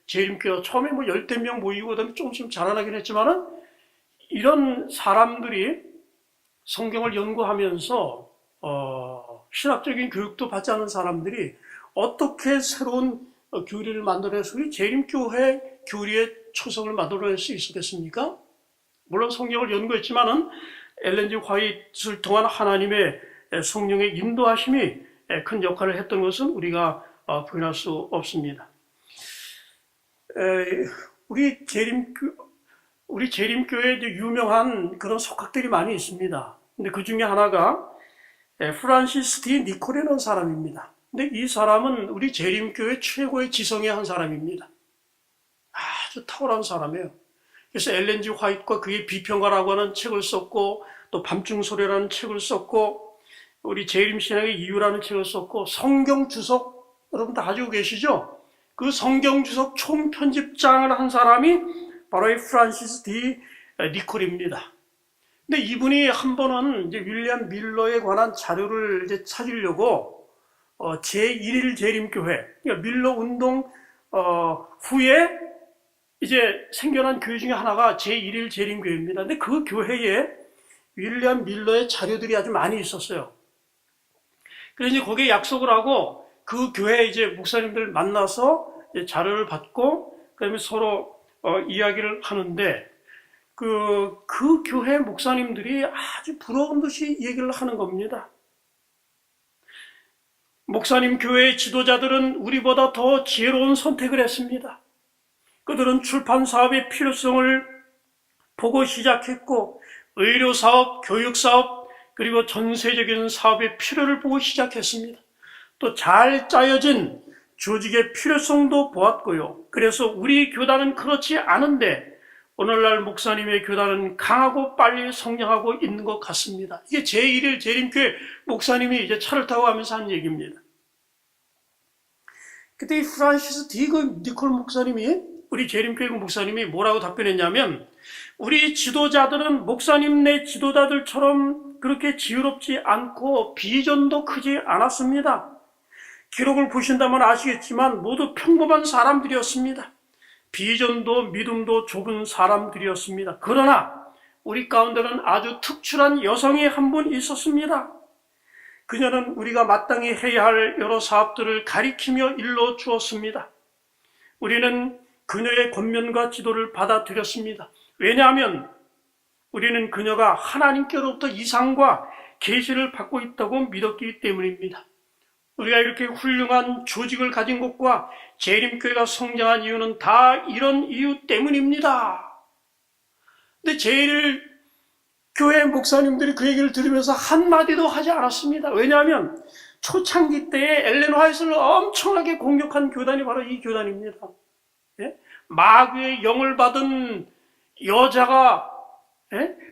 재림교회 처음에 뭐 10명 모이고 그다음에 조금씩 자라나긴 했지만은 이런 사람들이 성경을 연구하면서 신학적인 교육도 받지 않은 사람들이 어떻게 새로운 교리를 만들어내서 우리 재림교회 교리의 초성을 만들어낼 수 있었겠습니까? 물론 성경을 연구했지만은 엘렌 G 화이트를 통한 하나님의 성령의 인도하심이 큰 역할을 했던 것은 우리가 부인할 수 없습니다. 우리 재림교회에 유명한 그런 석학들이 많이 있습니다. 근데 그 중에 하나가 프란시스 D 니콜이라는 사람입니다. 근데 이 사람은 우리 재림교회 최고의 지성의 한 사람입니다. 아주 탁월한 사람이에요. 그래서 엘렌 G 화이트과 그의 비평가라고 하는 책을 썼고 또 밤중소리라는 책을 썼고 우리 재림신학의 이유라는 책을 썼고 성경주석 여러분 다 가지고 계시죠? 그 성경주석 총편집장을 한 사람이 바로 이 프란시스 D 니콜입니다. 근데 이분이 한 번은 이제 윌리엄 밀러에 관한 자료를 이제 찾으려고 제1일 재림교회, 그러니까 밀러 운동 후에 이제 생겨난 교회 중에 하나가 제1일 재림교회입니다. 근데 그 교회에 윌리엄 밀러의 자료들이 아주 많이 있었어요. 그래서 이제 거기에 약속을 하고 그 교회 이제 목사님들 만나서 자료를 받고 그다음에 서로 이야기를 하는데 그 교회 목사님들이 아주 부러운 듯이 얘기를 하는 겁니다. 목사님 교회의 지도자들은 우리보다 더 지혜로운 선택을 했습니다. 그들은 출판 사업의 필요성을 보고 시작했고 의료 사업, 교육 사업, 그리고 전세적인 사업의 필요를 보고 시작했습니다. 또 잘 짜여진 조직의 필요성도 보았고요. 그래서 우리 교단은 그렇지 않은데 오늘날 목사님의 교단은 강하고 빨리 성장하고 있는 것 같습니다. 이게 제1일 재림교회 목사님이 이제 차를 타고 가면서 한 얘기입니다. 그때 이 프란시스 디그 니콜 목사님이 우리 재림교회 목사님이 뭐라고 답변했냐면 우리 지도자들은 목사님 내 지도자들처럼 그렇게 지혜롭지 않고 비전도 크지 않았습니다. 기록을 보신다면 아시겠지만 모두 평범한 사람들이었습니다. 비전도 믿음도 좁은 사람들이었습니다. 그러나 우리 가운데는 아주 특출한 여성이 한 분 있었습니다. 그녀는 우리가 마땅히 해야 할 여러 사업들을 가리키며 일러 주었습니다. 우리는 그녀의 권면과 지도를 받아들였습니다. 왜냐하면 우리는 그녀가 하나님께로부터 이상과 계시를 받고 있다고 믿었기 때문입니다. 우리가 이렇게 훌륭한 조직을 가진 것과 재림교회가 성장한 이유는 다 이런 이유 때문입니다. 근데 재림교회 목사님들이 그 얘기를 들으면서 한마디도 하지 않았습니다. 왜냐하면 초창기 때에 엘렌 화이트를 엄청나게 공격한 교단이 바로 이 교단입니다. 마귀의 영을 받은 여자가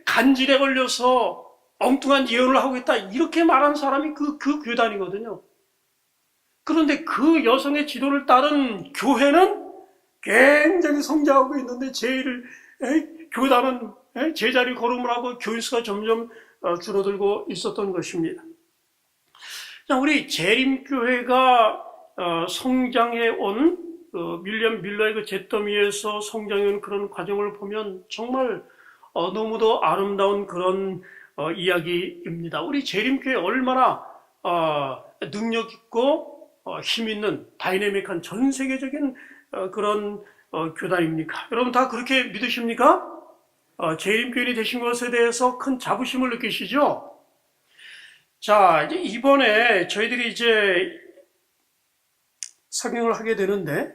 간질에 걸려서 엉뚱한 예언을 하고 있다 이렇게 말한 사람이 그 교단이거든요. 그런데 그 여성의 지도를 따른 교회는 굉장히 성장하고 있는데 교단은 제자리 걸음을 하고 교인수가 점점 줄어들고 있었던 것입니다. 자, 우리 재림교회가 성장해 온 윌리엄 밀러의 그 잿더미에서 성장해 온 그런 과정을 보면 정말 너무도 아름다운 그런 이야기입니다. 우리 재림교회 얼마나 능력 있고 힘 있는 다이내믹한 전 세계적인 그런 교단입니까? 여러분 다 그렇게 믿으십니까? 재림교인이 되신 것에 대해서 큰 자부심을 느끼시죠? 자, 이제 이번에 저희들이 이제 설명을 하게 되는데,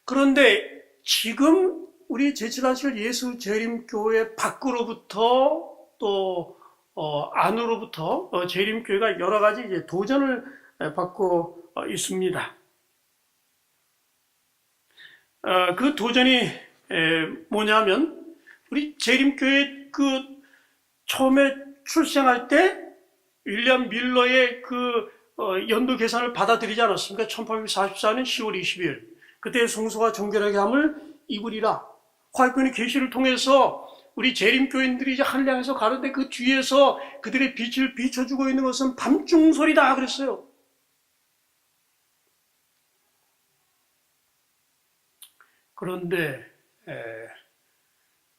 그런데 지금 우리 제7안실 예수 재림교회 밖으로부터 또 안으로부터 재림교회가 여러 가지 이제 도전을 받고 있습니다. 그 도전이 뭐냐면 우리 재림교회 그 처음에 출생할 때 윌리엄 밀러의 그 연도 계산을 받아들이지 않았습니까? 1844년 10월 20일 그때 성소가 정결하게 함을 입으리라. 화이트의 계시를 통해서 우리 재림교인들이 이제 하늘 향해서 가는데 그 뒤에서 그들의 빛을 비춰주고 있는 것은 밤중 소리다 그랬어요. 그런데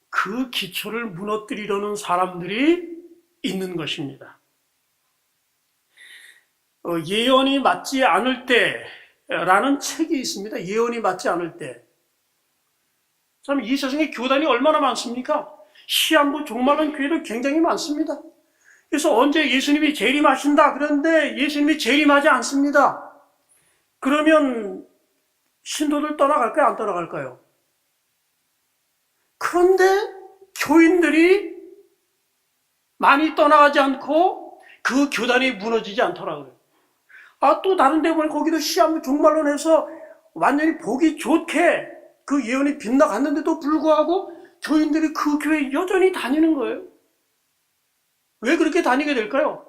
그 기초를 무너뜨리려는 사람들이 있는 것입니다. 예언이 맞지 않을 때라는 책이 있습니다. 예언이 맞지 않을 때. 참 이 세상에 교단이 얼마나 많습니까? 시한부 종말론 교회도 굉장히 많습니다. 그래서 언제 예수님이 재림하신다 그런데 예수님이 재림하지 않습니다. 그러면 신도들 떠나갈까요? 안 떠나갈까요? 그런데 교인들이 많이 떠나가지 않고 그 교단이 무너지지 않더라고요. 또 다른 데 보면 거기도 시한부 종말론 해서 완전히 보기 좋게 그 예언이 빗나갔는데도 불구하고 교인들이 그 교회에 여전히 다니는 거예요. 왜 그렇게 다니게 될까요?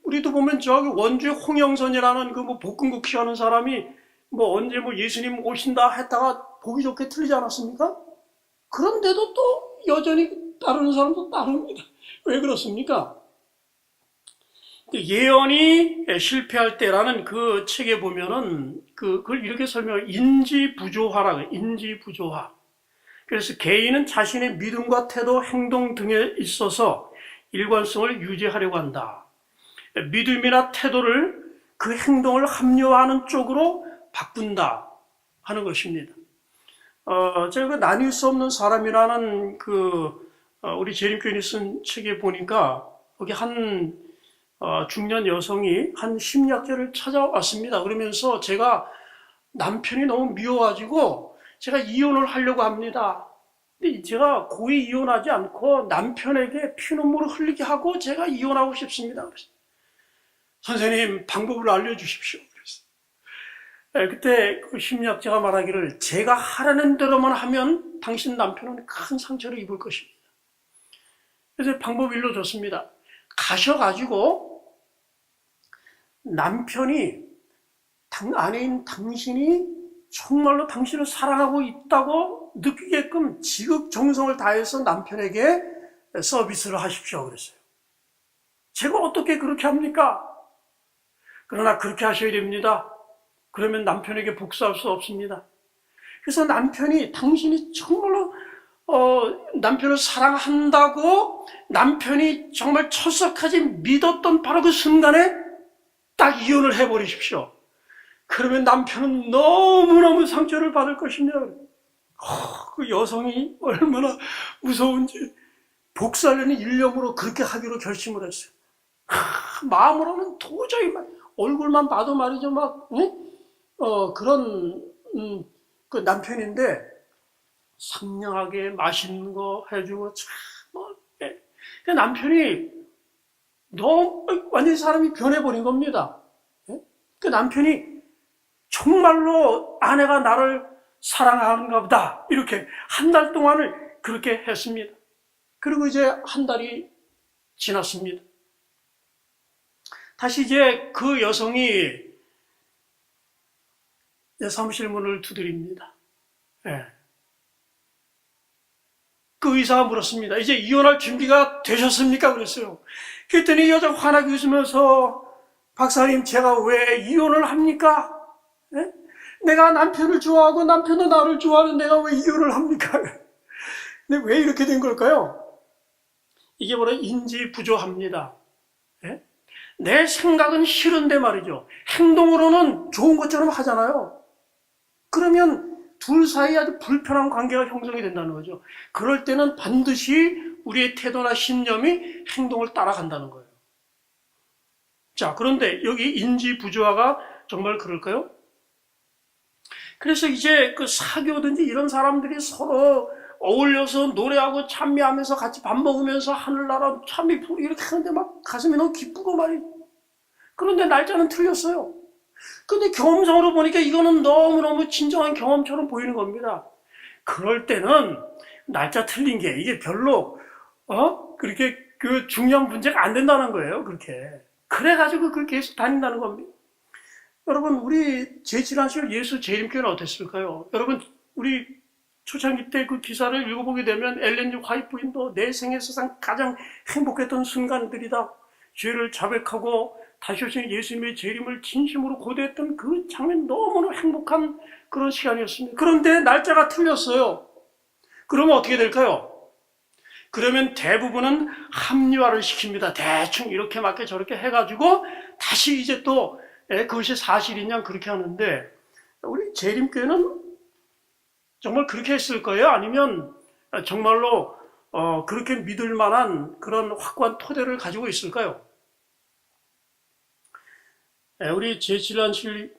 우리도 보면 저기 원주의 홍영선이라는 그 뭐 볶음국 키우는 사람이 뭐 언제 뭐 예수님 오신다 했다가 보기 좋게 틀리지 않았습니까? 그런데도 또 여전히 따르는 사람도 따릅니다. 왜 그렇습니까? 예언이 실패할 때라는 그 책에 보면은 그걸 이렇게 설명해요. 인지부조화라고, 인지부조화. 그래서 개인은 자신의 믿음과 태도, 행동 등에 있어서 일관성을 유지하려고 한다. 믿음이나 태도를 그 행동을 합리화하는 쪽으로 바꾼다 하는 것입니다. 제가 그 나뉠 수 없는 사람이라는 우리 재림교인이 쓴 책에 보니까 거기 한 중년 여성이 한 심리학자를 찾아왔습니다. 그러면서 제가 남편이 너무 미워가지고 제가 이혼을 하려고 합니다. 근데 제가 고의 이혼하지 않고 남편에게 피눈물을 흘리게 하고 제가 이혼하고 싶습니다. 그래서 선생님 방법을 알려주십시오. 그래서 그때 그 심리학자가 말하기를 제가 하라는 대로만 하면 당신 남편은 큰 상처를 입을 것입니다. 그래서 방법을 일러줬습니다. 가셔가지고 남편이 아내인 당신이 정말로 당신을 사랑하고 있다고 느끼게끔 지극정성을 다해서 남편에게 서비스를 하십시오. 그랬어요. 제가 어떻게 그렇게 합니까? 그러나 그렇게 하셔야 됩니다. 그러면 남편에게 복수할 수 없습니다. 그래서 남편이 당신이 정말로 남편을 사랑한다고 남편이 정말 철석하지 믿었던 바로 그 순간에 딱 이혼을 해버리십시오. 그러면 남편은 너무너무 상처를 받을 것입니다. 그 여성이 얼마나 무서운지 복수하려는 일념으로 그렇게 하기로 결심을 했어요. 마음으로는 도저히 얼굴만 봐도 말이죠, 그 남편인데 상냥하게 맛있는 거 해주고 그 남편이 너무 완전히 사람이 변해버린 겁니다. 그 남편이 정말로 아내가 나를 사랑하는가 보다 이렇게 한 달 동안을 그렇게 했습니다. 그리고 이제 한 달이 지났습니다. 다시 이제 그 여성이 사무실 문을 두드립니다. 그 의사가 물었습니다. 이제 이혼할 준비가 되셨습니까? 그랬어요. 그랬더니 여자가 환하게 웃으면서 박사님 제가 왜 이혼을 합니까? 내가 남편을 좋아하고 남편도 나를 좋아하는 내가 왜 이혼을 합니까? 근데 왜 이렇게 된 걸까요? 이게 바로 인지부조합니다. 내 생각은 싫은데 말이죠. 행동으로는 좋은 것처럼 하잖아요. 그러면 둘 사이에 아주 불편한 관계가 형성이 된다는 거죠. 그럴 때는 반드시 우리의 태도나 신념이 행동을 따라간다는 거예요. 자, 그런데 여기 인지부조화가 정말 그럴까요? 그래서 이제 그 사교든지 이런 사람들이 서로 어울려서 노래하고 찬미하면서 같이 밥 먹으면서 하늘나라 찬미 부르고 이렇게 하는데 막 가슴이 너무 기쁘고 말이에요. 그런데 날짜는 틀렸어요. 근데 경험상으로 보니까 이거는 너무너무 진정한 경험처럼 보이는 겁니다. 그럴 때는 날짜 틀린 게 이게 별로 그렇게 그 중요한 문제가 안 된다는 거예요. 그렇게. 그래가지고 그렇게 계속 다닌다는 겁니다. 여러분, 우리 제7안식 예수 재림교회는 어땠을까요? 여러분, 우리 초창기 때 그 기사를 읽어보게 되면 엘렌 G 화이트 부인도 내 생애사상 가장 행복했던 순간들이다. 죄를 자백하고 다시 오신 예수님의 재림을 진심으로 고대했던 그 장면 너무나 행복한 그런 시간이었습니다. 그런데 날짜가 틀렸어요. 그러면 어떻게 될까요? 그러면 대부분은 합리화를 시킵니다. 대충 이렇게 맞게 저렇게 해가지고 다시 이제 또 그것이 사실이냐 그렇게 하는데 우리 재림교회는 정말 그렇게 했을 거예요? 아니면 정말로 그렇게 믿을 만한 그런 확고한 토대를 가지고 있을까요? 우리 제7안식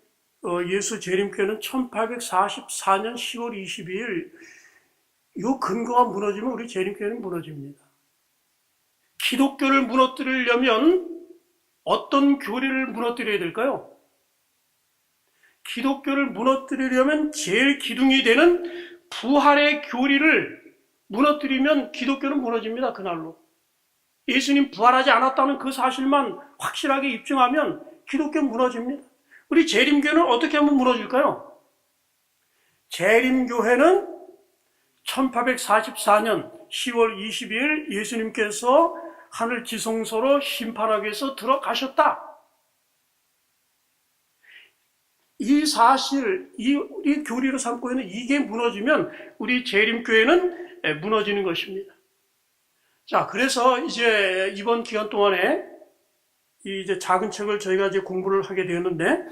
예수 재림교회는 1844년 10월 22일 이 근거가 무너지면 우리 재림교회는 무너집니다. 기독교를 무너뜨리려면 어떤 교리를 무너뜨려야 될까요? 기독교를 무너뜨리려면 제일 기둥이 되는 부활의 교리를 무너뜨리면 기독교는 무너집니다. 그날로. 예수님 부활하지 않았다는 그 사실만 확실하게 입증하면 기독교는 무너집니다. 우리 재림교회는 어떻게 하면 무너질까요? 재림교회는 1844년 10월 22일 예수님께서 하늘 지성소로 심판하기 위해서 들어가셨다. 이 사실, 우리 교리로 삼고 있는 이게 무너지면 우리 재림교회는 무너지는 것입니다. 자, 그래서 이제 이번 기간 동안에 이제 작은 책을 저희가 이제 공부를 하게 되었는데,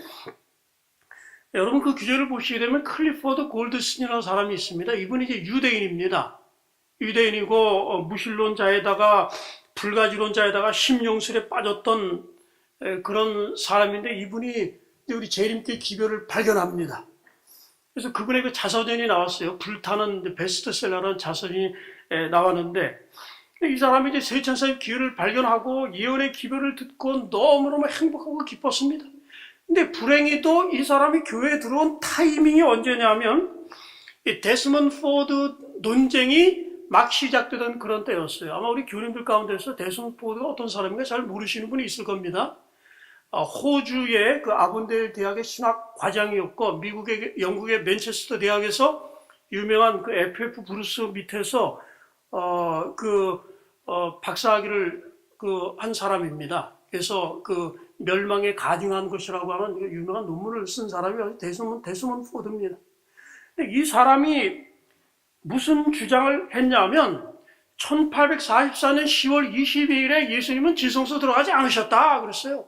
여러분 그 규제를 보시게 되면 클리포드 골드슨이라는 사람이 있습니다. 이분이 이제 유대인입니다. 유대인이고 무신론자에다가 불가지론자에다가 심령술에 빠졌던 그런 사람인데, 이분이 우리 재림교회 기별을 발견합니다. 그래서 그분의 그 자서전이 나왔어요. 불타는 베스트셀러라는 자서전이 나왔는데, 이 사람이 이제 세천사의 기별을 발견하고 예언의 기별을 듣고 너무너무 행복하고 기뻤습니다. 근데 불행히도 이 사람이 교회에 들어온 타이밍이 언제냐면, 이 데스먼드 포드 논쟁이 막 시작되던 그런 때였어요. 아마 우리 교인들 가운데서 데스먼드 포드가 어떤 사람인가 잘 모르시는 분이 있을 겁니다. 호주의 그 아본데일 대학의 신학 과장이었고, 영국의 맨체스터 대학에서 유명한 그 FF 브루스 밑에서 박사학위를 한 사람입니다. 그래서 그 멸망에 가증한 것이라고 하는 유명한 논문을 쓴 사람이 데스먼드 포드입니다. 이 사람이 무슨 주장을 했냐면, 1844년 10월 22일에 예수님은 지성소 들어가지 않으셨다 그랬어요.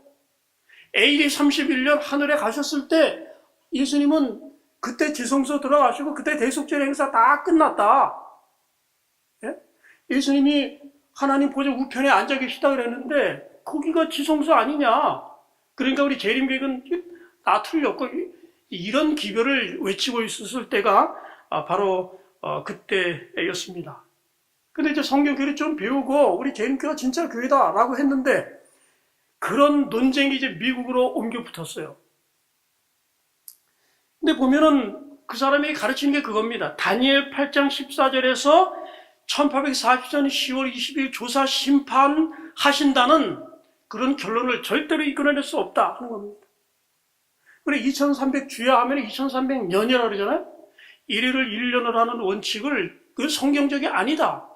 AD 31년 하늘에 가셨을 때 예수님은 그때 지성소 들어가시고 그때 대속죄 행사 다 끝났다. 예? 예수님이 하나님 보좌 우편에 앉아 계시다 그랬는데 거기가 지성소 아니냐. 그러니까 우리 재림교회는 다 틀렸고, 이런 기별을 외치고 있었을 때가 바로 그때였습니다. 근데 이제 성경교회를 좀 배우고 우리 재림교회가 진짜 교회다라고 했는데, 그런 논쟁이 이제 미국으로 옮겨 붙었어요. 근데 보면은 그 사람이 가르치는 게 그겁니다. 다니엘 8장 14절에서 1844년 10월 20일 조사 심판하신다는 그런 결론을 절대로 이끌어낼 수 없다 하는 겁니다. 그래, 2300 주야 하면 2300년이라고 그러잖아요. 1일을 1년으로 하는 원칙을, 그 성경적이 아니다.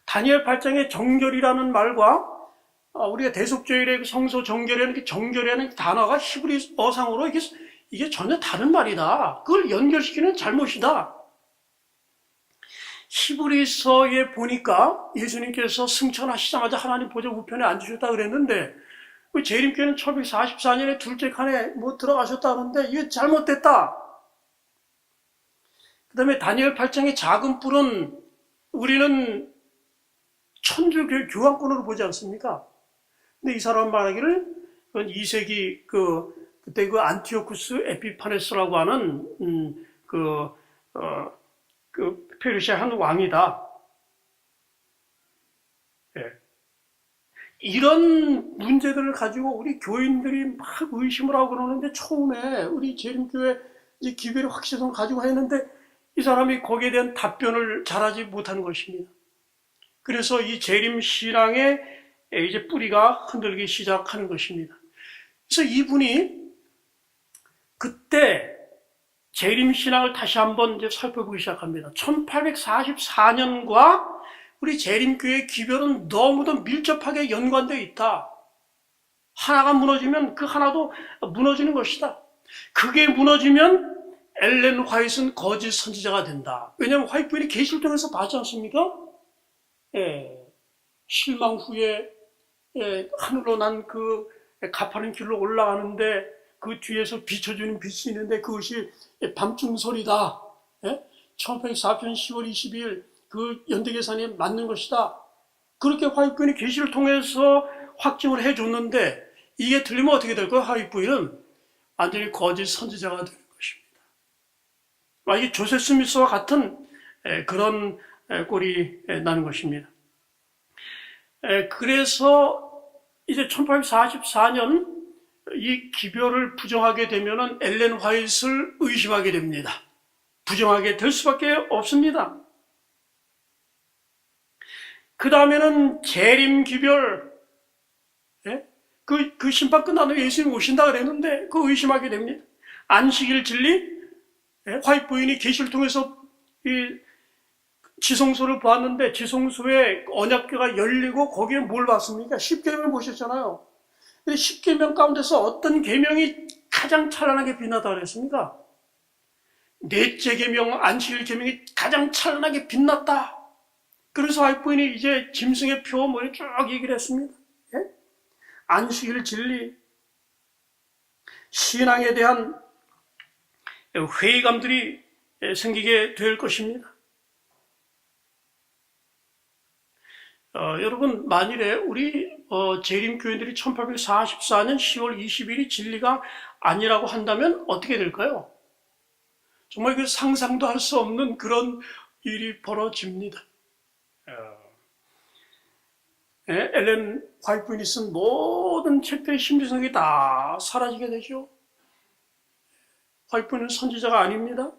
다니엘 8장의 정결이라는 말과 우리가 대속죄일의 성소 정결이라는 정결이라는 단어가 히브리 어상으로 이게 전혀 다른 말이다. 그걸 연결시키는 잘못이다. 히브리서에 보니까 예수님께서 승천하시자마자 하나님 보좌 우편에 앉으셨다 그랬는데, 재림교회는 1944년에 둘째 칸에 들어가셨다 하는데 이게 잘못됐다. 그 다음에 다니엘 8장의 작은 뿔은 우리는 천주 교황권으로 보지 않습니까? 근데 이 사람 말하기를 2세기 그때 그 안티오쿠스 에피파네스라고 하는 페르시아 한 왕이다. 예. 이런 문제들을 가지고 우리 교인들이 막 의심을 하고 그러는데, 처음에 우리 재림교회 이제 기별의 확실성을 가지고 했는데 이 사람이 거기에 대한 답변을 잘하지 못하는 것입니다. 그래서 이 재림 신앙의 이제 뿌리가 흔들기 시작하는 것입니다. 그래서 이분이 그때 재림 신앙을 다시 한번 이제 살펴보기 시작합니다. 1844년과 우리 재림교회의 기별은 너무도 밀접하게 연관되어 있다. 하나가 무너지면 그 하나도 무너지는 것이다. 그게 무너지면 엘렌 화이트는 거짓 선지자가 된다. 왜냐하면 화이트 부인이 계시를 통해서 봤지 않습니까? 실망 후에 하늘로 난 그 가파른 길로 올라가는데 그 뒤에서 비춰주는 빛이 있는데 그것이 밤중 소리다. 1844년 10월 20일 그 연대계산이 맞는 것이다. 그렇게 화이트 부인이 계시를 통해서 확증을 해줬는데, 이게 틀리면 어떻게 될까요? 화이트 부인은 완전히 거짓 선지자가 되는 것입니다. 이게 조셉 스미스와 같은 그런 꼴이 나는 것입니다. 그래서 이제 1844년 이 기별을 부정하게 되면은 엘렌 화이트를 의심하게 됩니다. 부정하게 될 수밖에 없습니다. 그 다음에는 재림 기별, 그 심판 끝나면 예수님 오신다 그랬는데 그 의심하게 됩니다. 안식일 진리, 화이트 부인이 계시를 통해서 지성소를 보았는데 지성소에 언약궤가 열리고 거기에 뭘 봤습니까? 십계명을 보셨잖아요. 근데 십계명 가운데서 어떤 계명이 가장 찬란하게 빛나다 그랬습니까? 넷째 계명, 안식일 계명이 가장 찬란하게 빛났다. 그래서 와이프인이 이제 짐승의 표 뭐 쭉 얘기를 했습니다. 예? 안식일 진리, 신앙에 대한 회의감들이 생기게 될 것입니다. 여러분, 만일에 우리 재림교인들이 1844년 10월 20일이 진리가 아니라고 한다면 어떻게 될까요? 정말 그 상상도 할 수 없는 그런 일이 벌어집니다. 엘렌 화이트인이 쓴 모든 책들의 심리성이 다 사라지게 되죠. 화이트인은 선지자가 아닙니다.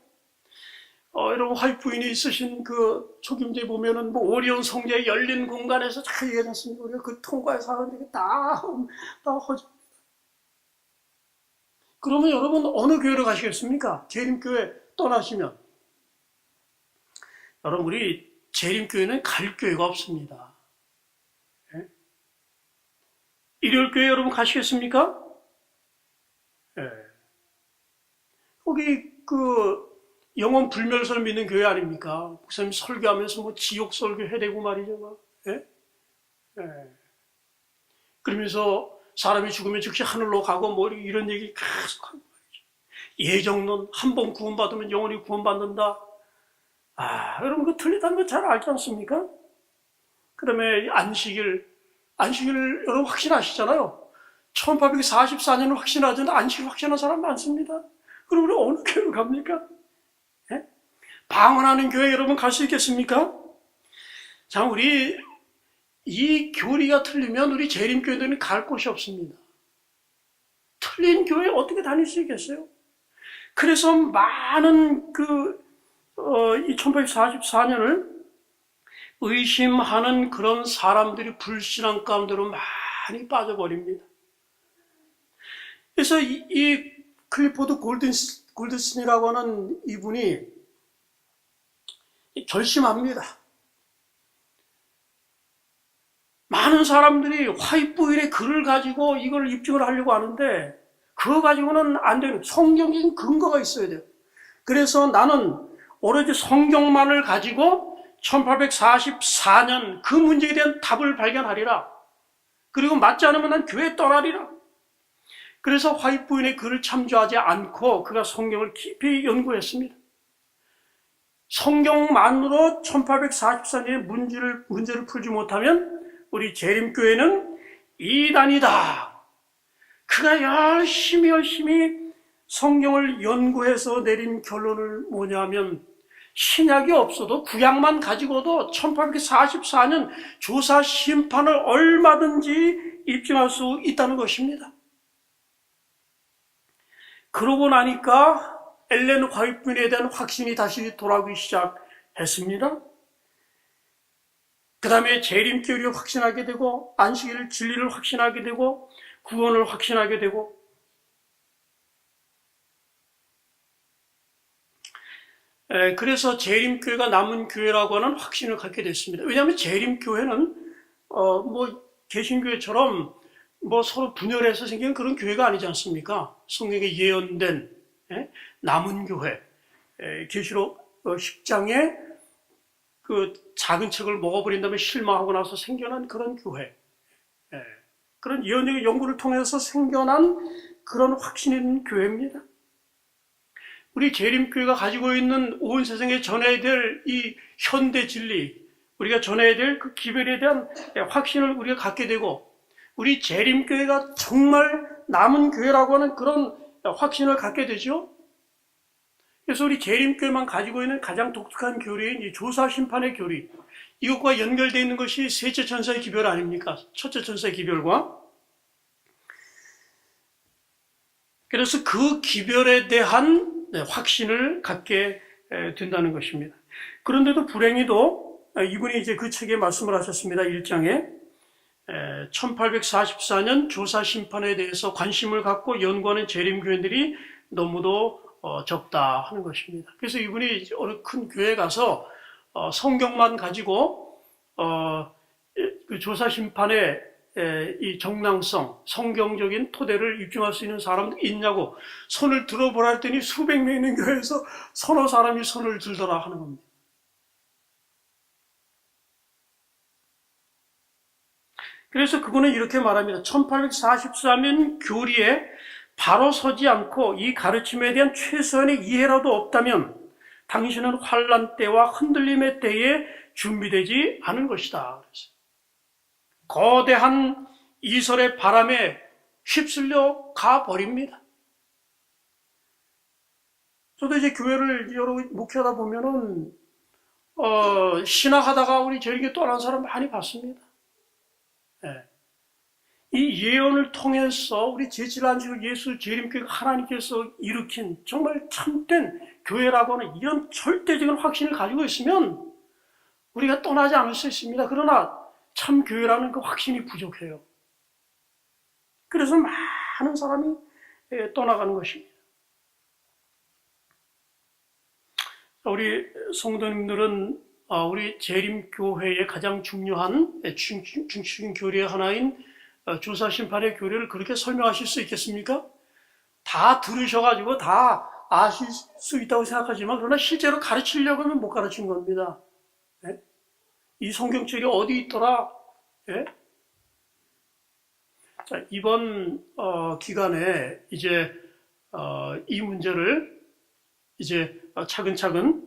여러분, 화이트인이 쓰신 그 초김제에 보면은 뭐 오리온 성자의 열린 공간에서 잘 얘기하지 않습니까? 우리가 그 통과해서 하는데 다 허접. 그러면 여러분 어느 교회로 가시겠습니까? 재림교회 떠나시면. 여러분, 우리 재림교회는 갈 교회가 없습니다. 예? 일요일교회 여러분 가시겠습니까? 예. 거기 그 영원 불멸선을 믿는 교회 아닙니까? 목사님 설교하면서 뭐 지옥 설교 해대고 말이죠. 막. 예? 예. 그러면서 사람이 죽으면 즉시 하늘로 가고 뭐 이런 얘기 계속 하고 말이죠. 예정론, 한 번 구원받으면 영원히 구원받는다. 여러분 그 틀리다는 거 잘 알지 않습니까? 그 다음에 안식일 여러분 확신하시잖아요. 1844년을 확신하지 않는데 안식일 확신하는 사람 많습니다. 그럼 우리 어느 교회로 갑니까? 예? 방언하는 교회 여러분 갈 수 있겠습니까? 자, 우리 이 교리가 틀리면 우리 재림교회들은 갈 곳이 없습니다. 틀린 교회 어떻게 다닐 수 있겠어요? 그래서 많은 이 1844년을 의심하는 그런 사람들이 불신앙 가운데로 많이 빠져버립니다. 그래서 이 클리포드 골드슨이라고 하는 이분이 결심합니다. 많은 사람들이 화이트보일의 글을 가지고 이걸 입증을 하려고 하는데 그거 가지고는 안 되는 성경적인 근거가 있어야 돼요. 그래서 나는 오로지 성경만을 가지고 1844년 그 문제에 대한 답을 발견하리라. 그리고 맞지 않으면 난 교회 떠나리라. 그래서 화이트보일의 글을 참조하지 않고 그가 성경을 깊이 연구했습니다. 성경만으로 1844년의 문제를 풀지 못하면 우리 재림교회는 이단이다. 그가 열심히 성경을 연구해서 내린 결론을 뭐냐면 신약이 없어도 구약만 가지고도 1844년 조사 심판을 얼마든지 입증할 수 있다는 것입니다. 그러고 나니까 엘렌 화이트인에 대한 확신이 다시 돌아오기 시작했습니다. 그 다음에 재림교회를 확신하게 되고 안식일 진리를 확신하게 되고 구원을 확신하게 되고 그래서 재림교회가 남은 교회라고 하는 확신을 갖게 됐습니다. 왜냐하면 재림교회는 뭐 개신교회처럼 뭐 서로 분열해서 생긴 그런 교회가 아니지 않습니까? 성경에 예언된 남은 교회, 계시록 10장에 그 작은 책을 먹어버린 다음에 실망하고 나서 생겨난 그런 교회, 그런 예언적인 연구를 통해서 생겨난 그런 확신 있는 교회입니다. 우리 재림교회가 가지고 있는 온 세상에 전해야 될 이 현대 진리, 우리가 전해야 될 그 기별에 대한 확신을 우리가 갖게 되고 우리 재림교회가 정말 남은 교회라고 하는 그런 확신을 갖게 되죠. 그래서 우리 재림교회만 가지고 있는 가장 독특한 교리인 이 조사 심판의 교리, 이것과 연결되어 있는 것이 셋째 천사의 기별 아닙니까? 첫째 천사의 기별과. 그래서 그 기별에 대한 확신을 갖게 된다는 것입니다. 그런데도 불행히도 이분이 이제 그 책에 말씀을 하셨습니다. 1장에 1844년 조사 심판에 대해서 관심을 갖고 연구하는 재림교회들이 너무도 적다 하는 것입니다. 그래서 이분이 어느 큰 교회에 가서 성경만 가지고 그 조사 심판의 이 정당성, 성경적인 토대를 입증할 수 있는 사람도 있냐고 손을 들어보라 했더니 수백 명 있는 교회에서 서너 사람이 손을 들더라 하는 겁니다. 그래서 그거는 이렇게 말합니다. 1844년 교리에 바로 서지 않고 이 가르침에 대한 최소한의 이해라도 없다면 당신은 환란 때와 흔들림의 때에 준비되지 않은 것이다. 그래서 거대한 이설의 바람에 휩쓸려 가버립니다. 저도 이제 교회를 여러 목회하다 보면은, 신학하다가 우리 저에게 떠난 사람 많이 봤습니다. 예. 이 예언을 통해서 우리 제칠안식을 예수 재림교회 하나님께서 일으킨 정말 참된 교회라고 하는 이런 절대적인 확신을 가지고 있으면 우리가 떠나지 않을 수 있습니다. 그러나 참 교회라는 그 확신이 부족해요. 그래서 많은 사람이 떠나가는 것입니다. 우리 성도님들은 우리 재림교회의 가장 중요한 중추적인 교리의 하나인 조사심판의 교리를 그렇게 설명하실 수 있겠습니까? 다 들으셔가지고 다 아실 수 있다고 생각하지만 그러나 실제로 가르치려고 하면 못 가르치는 겁니다. 예? 이 성경책이 어디 있더라? 예? 자, 이번 기간에 이제 이 문제를 이제 차근차근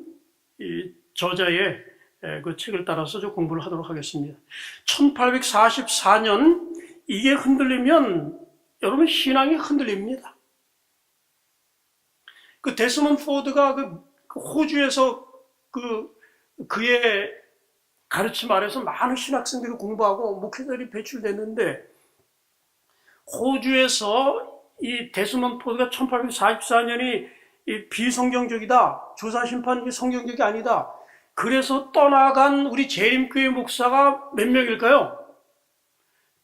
이 저자의 그 책을 따라서 좀 공부를 하도록 하겠습니다. 1844년 이게 흔들리면 여러분 신앙이 흔들립니다. 그 데스몬드 포드가 그 호주에서 그의 가르침 아래서 많은 신학생들이 공부하고 목회자들이 배출됐는데 호주에서 이 데스몬드 포드가 1844년이 이 비성경적이다. 조사심판이 성경적이 아니다. 그래서 떠나간 우리 재림교회 목사가 몇 명일까요?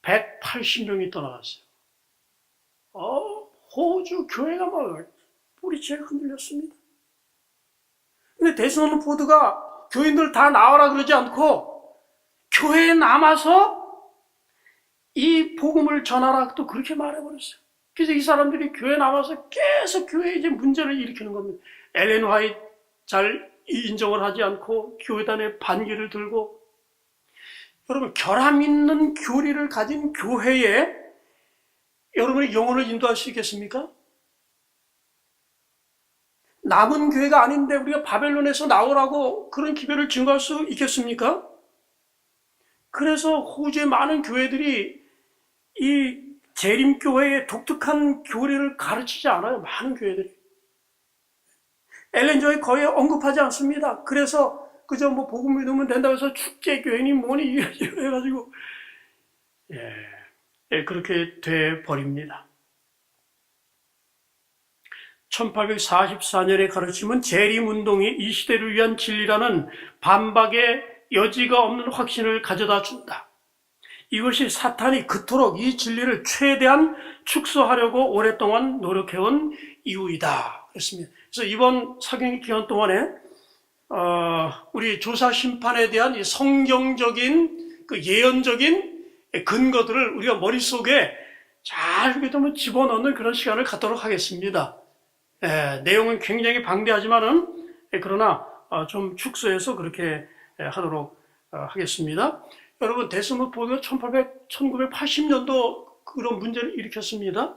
180명이 떠나갔어요. 호주 교회가 막 뿌리채 흔들렸습니다. 근데 데스몬드 포드가 교인들 다 나와라 그러지 않고 교회에 남아서 이 복음을 전하라 또 그렇게 말해버렸어요. 그래서 이 사람들이 교회에 남아서 계속 교회에 이제 문제를 일으키는 겁니다. 엘렌 화이트 잘 인정을 하지 않고 교회단의 반기를 들고 여러분 결함 있는 교리를 가진 교회에 여러분의 영혼을 인도할 수 있겠습니까? 남은 교회가 아닌데 우리가 바벨론에서 나오라고 그런 기별을 증거할 수 있겠습니까? 그래서 호주의 많은 교회들이 이 재림교회의 독특한 교리를 가르치지 않아요. 많은 교회들이. 엘렌 조이 거의 언급하지 않습니다. 그래서 그저 뭐 복음 믿으면 된다고 해서 축제교회니 뭐니 해가지고 그렇게 돼 버립니다. 1844년의 가르침은 재림운동이 이 시대를 위한 진리라는 반박의 여지가 없는 확신을 가져다 준다. 이것이 사탄이 그토록 이 진리를 최대한 축소하려고 오랫동안 노력해온 이유이다. 그랬습니다. 그래서 이번 사경의 기간 동안에 우리 조사 심판에 대한 이 성경적인 그 예언적인 근거들을 우리가 머릿속에 잘 이렇게 좀 집어넣는 그런 시간을 갖도록 하겠습니다. 내용은 굉장히 방대하지만은 그러나 좀 축소해서 그렇게 하도록 하겠습니다. 여러분 데스몬드 포드가 1980년도 그런 문제를 일으켰습니다.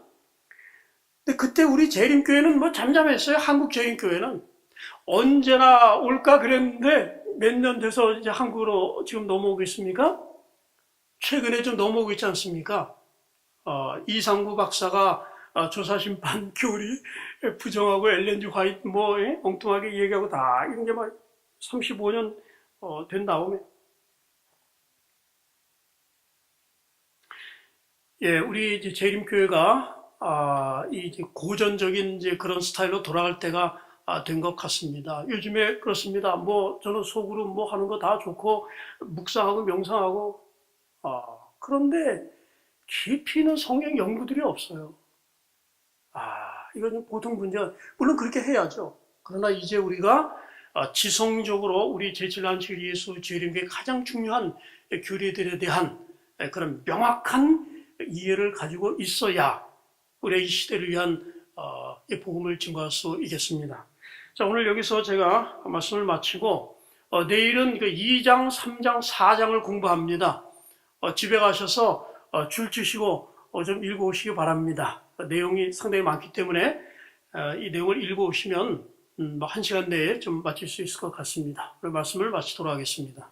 근데 그때 우리 재림교회는 뭐 잠잠했어요. 한국 재림교회는 언제나 올까 그랬는데 몇 년 돼서 이제 한국으로 지금 넘어오고 있습니까? 최근에 좀 넘어오고 있지 않습니까? 이상구 박사가 조사심판 교리 부정하고 엘렌 지 화이트 뭐 엉뚱하게 얘기하고 다 이런 게 막 35년 된 다음에 우리 이제 재림교회가 이제 고전적인 이제 그런 스타일로 돌아갈 때가 된 것 같습니다. 요즘에 그렇습니다. 뭐 저는 속으로 뭐 하는 거 다 좋고 묵상하고 명상하고 그런데 깊이 있는 성경 연구들이 없어요. 이건 보통 문제가 물론 그렇게 해야죠. 그러나 이제 우리가 지성적으로 우리 제7일 예수 재림교의 가장 중요한 교리들에 대한 그런 명확한 이해를 가지고 있어야 우리의 이 시대를 위한 이 복음을 증거할 수 있겠습니다. 자, 오늘 여기서 제가 말씀을 마치고 내일은 그 2장, 3장, 4장을 공부합니다. 집에 가셔서 줄 치시고 좀 읽어오시기 바랍니다. 내용이 상당히 많기 때문에 이 내용을 읽어오시면 1시간 내에 좀 마칠 수 있을 것 같습니다. 오늘 말씀을 마치도록 하겠습니다.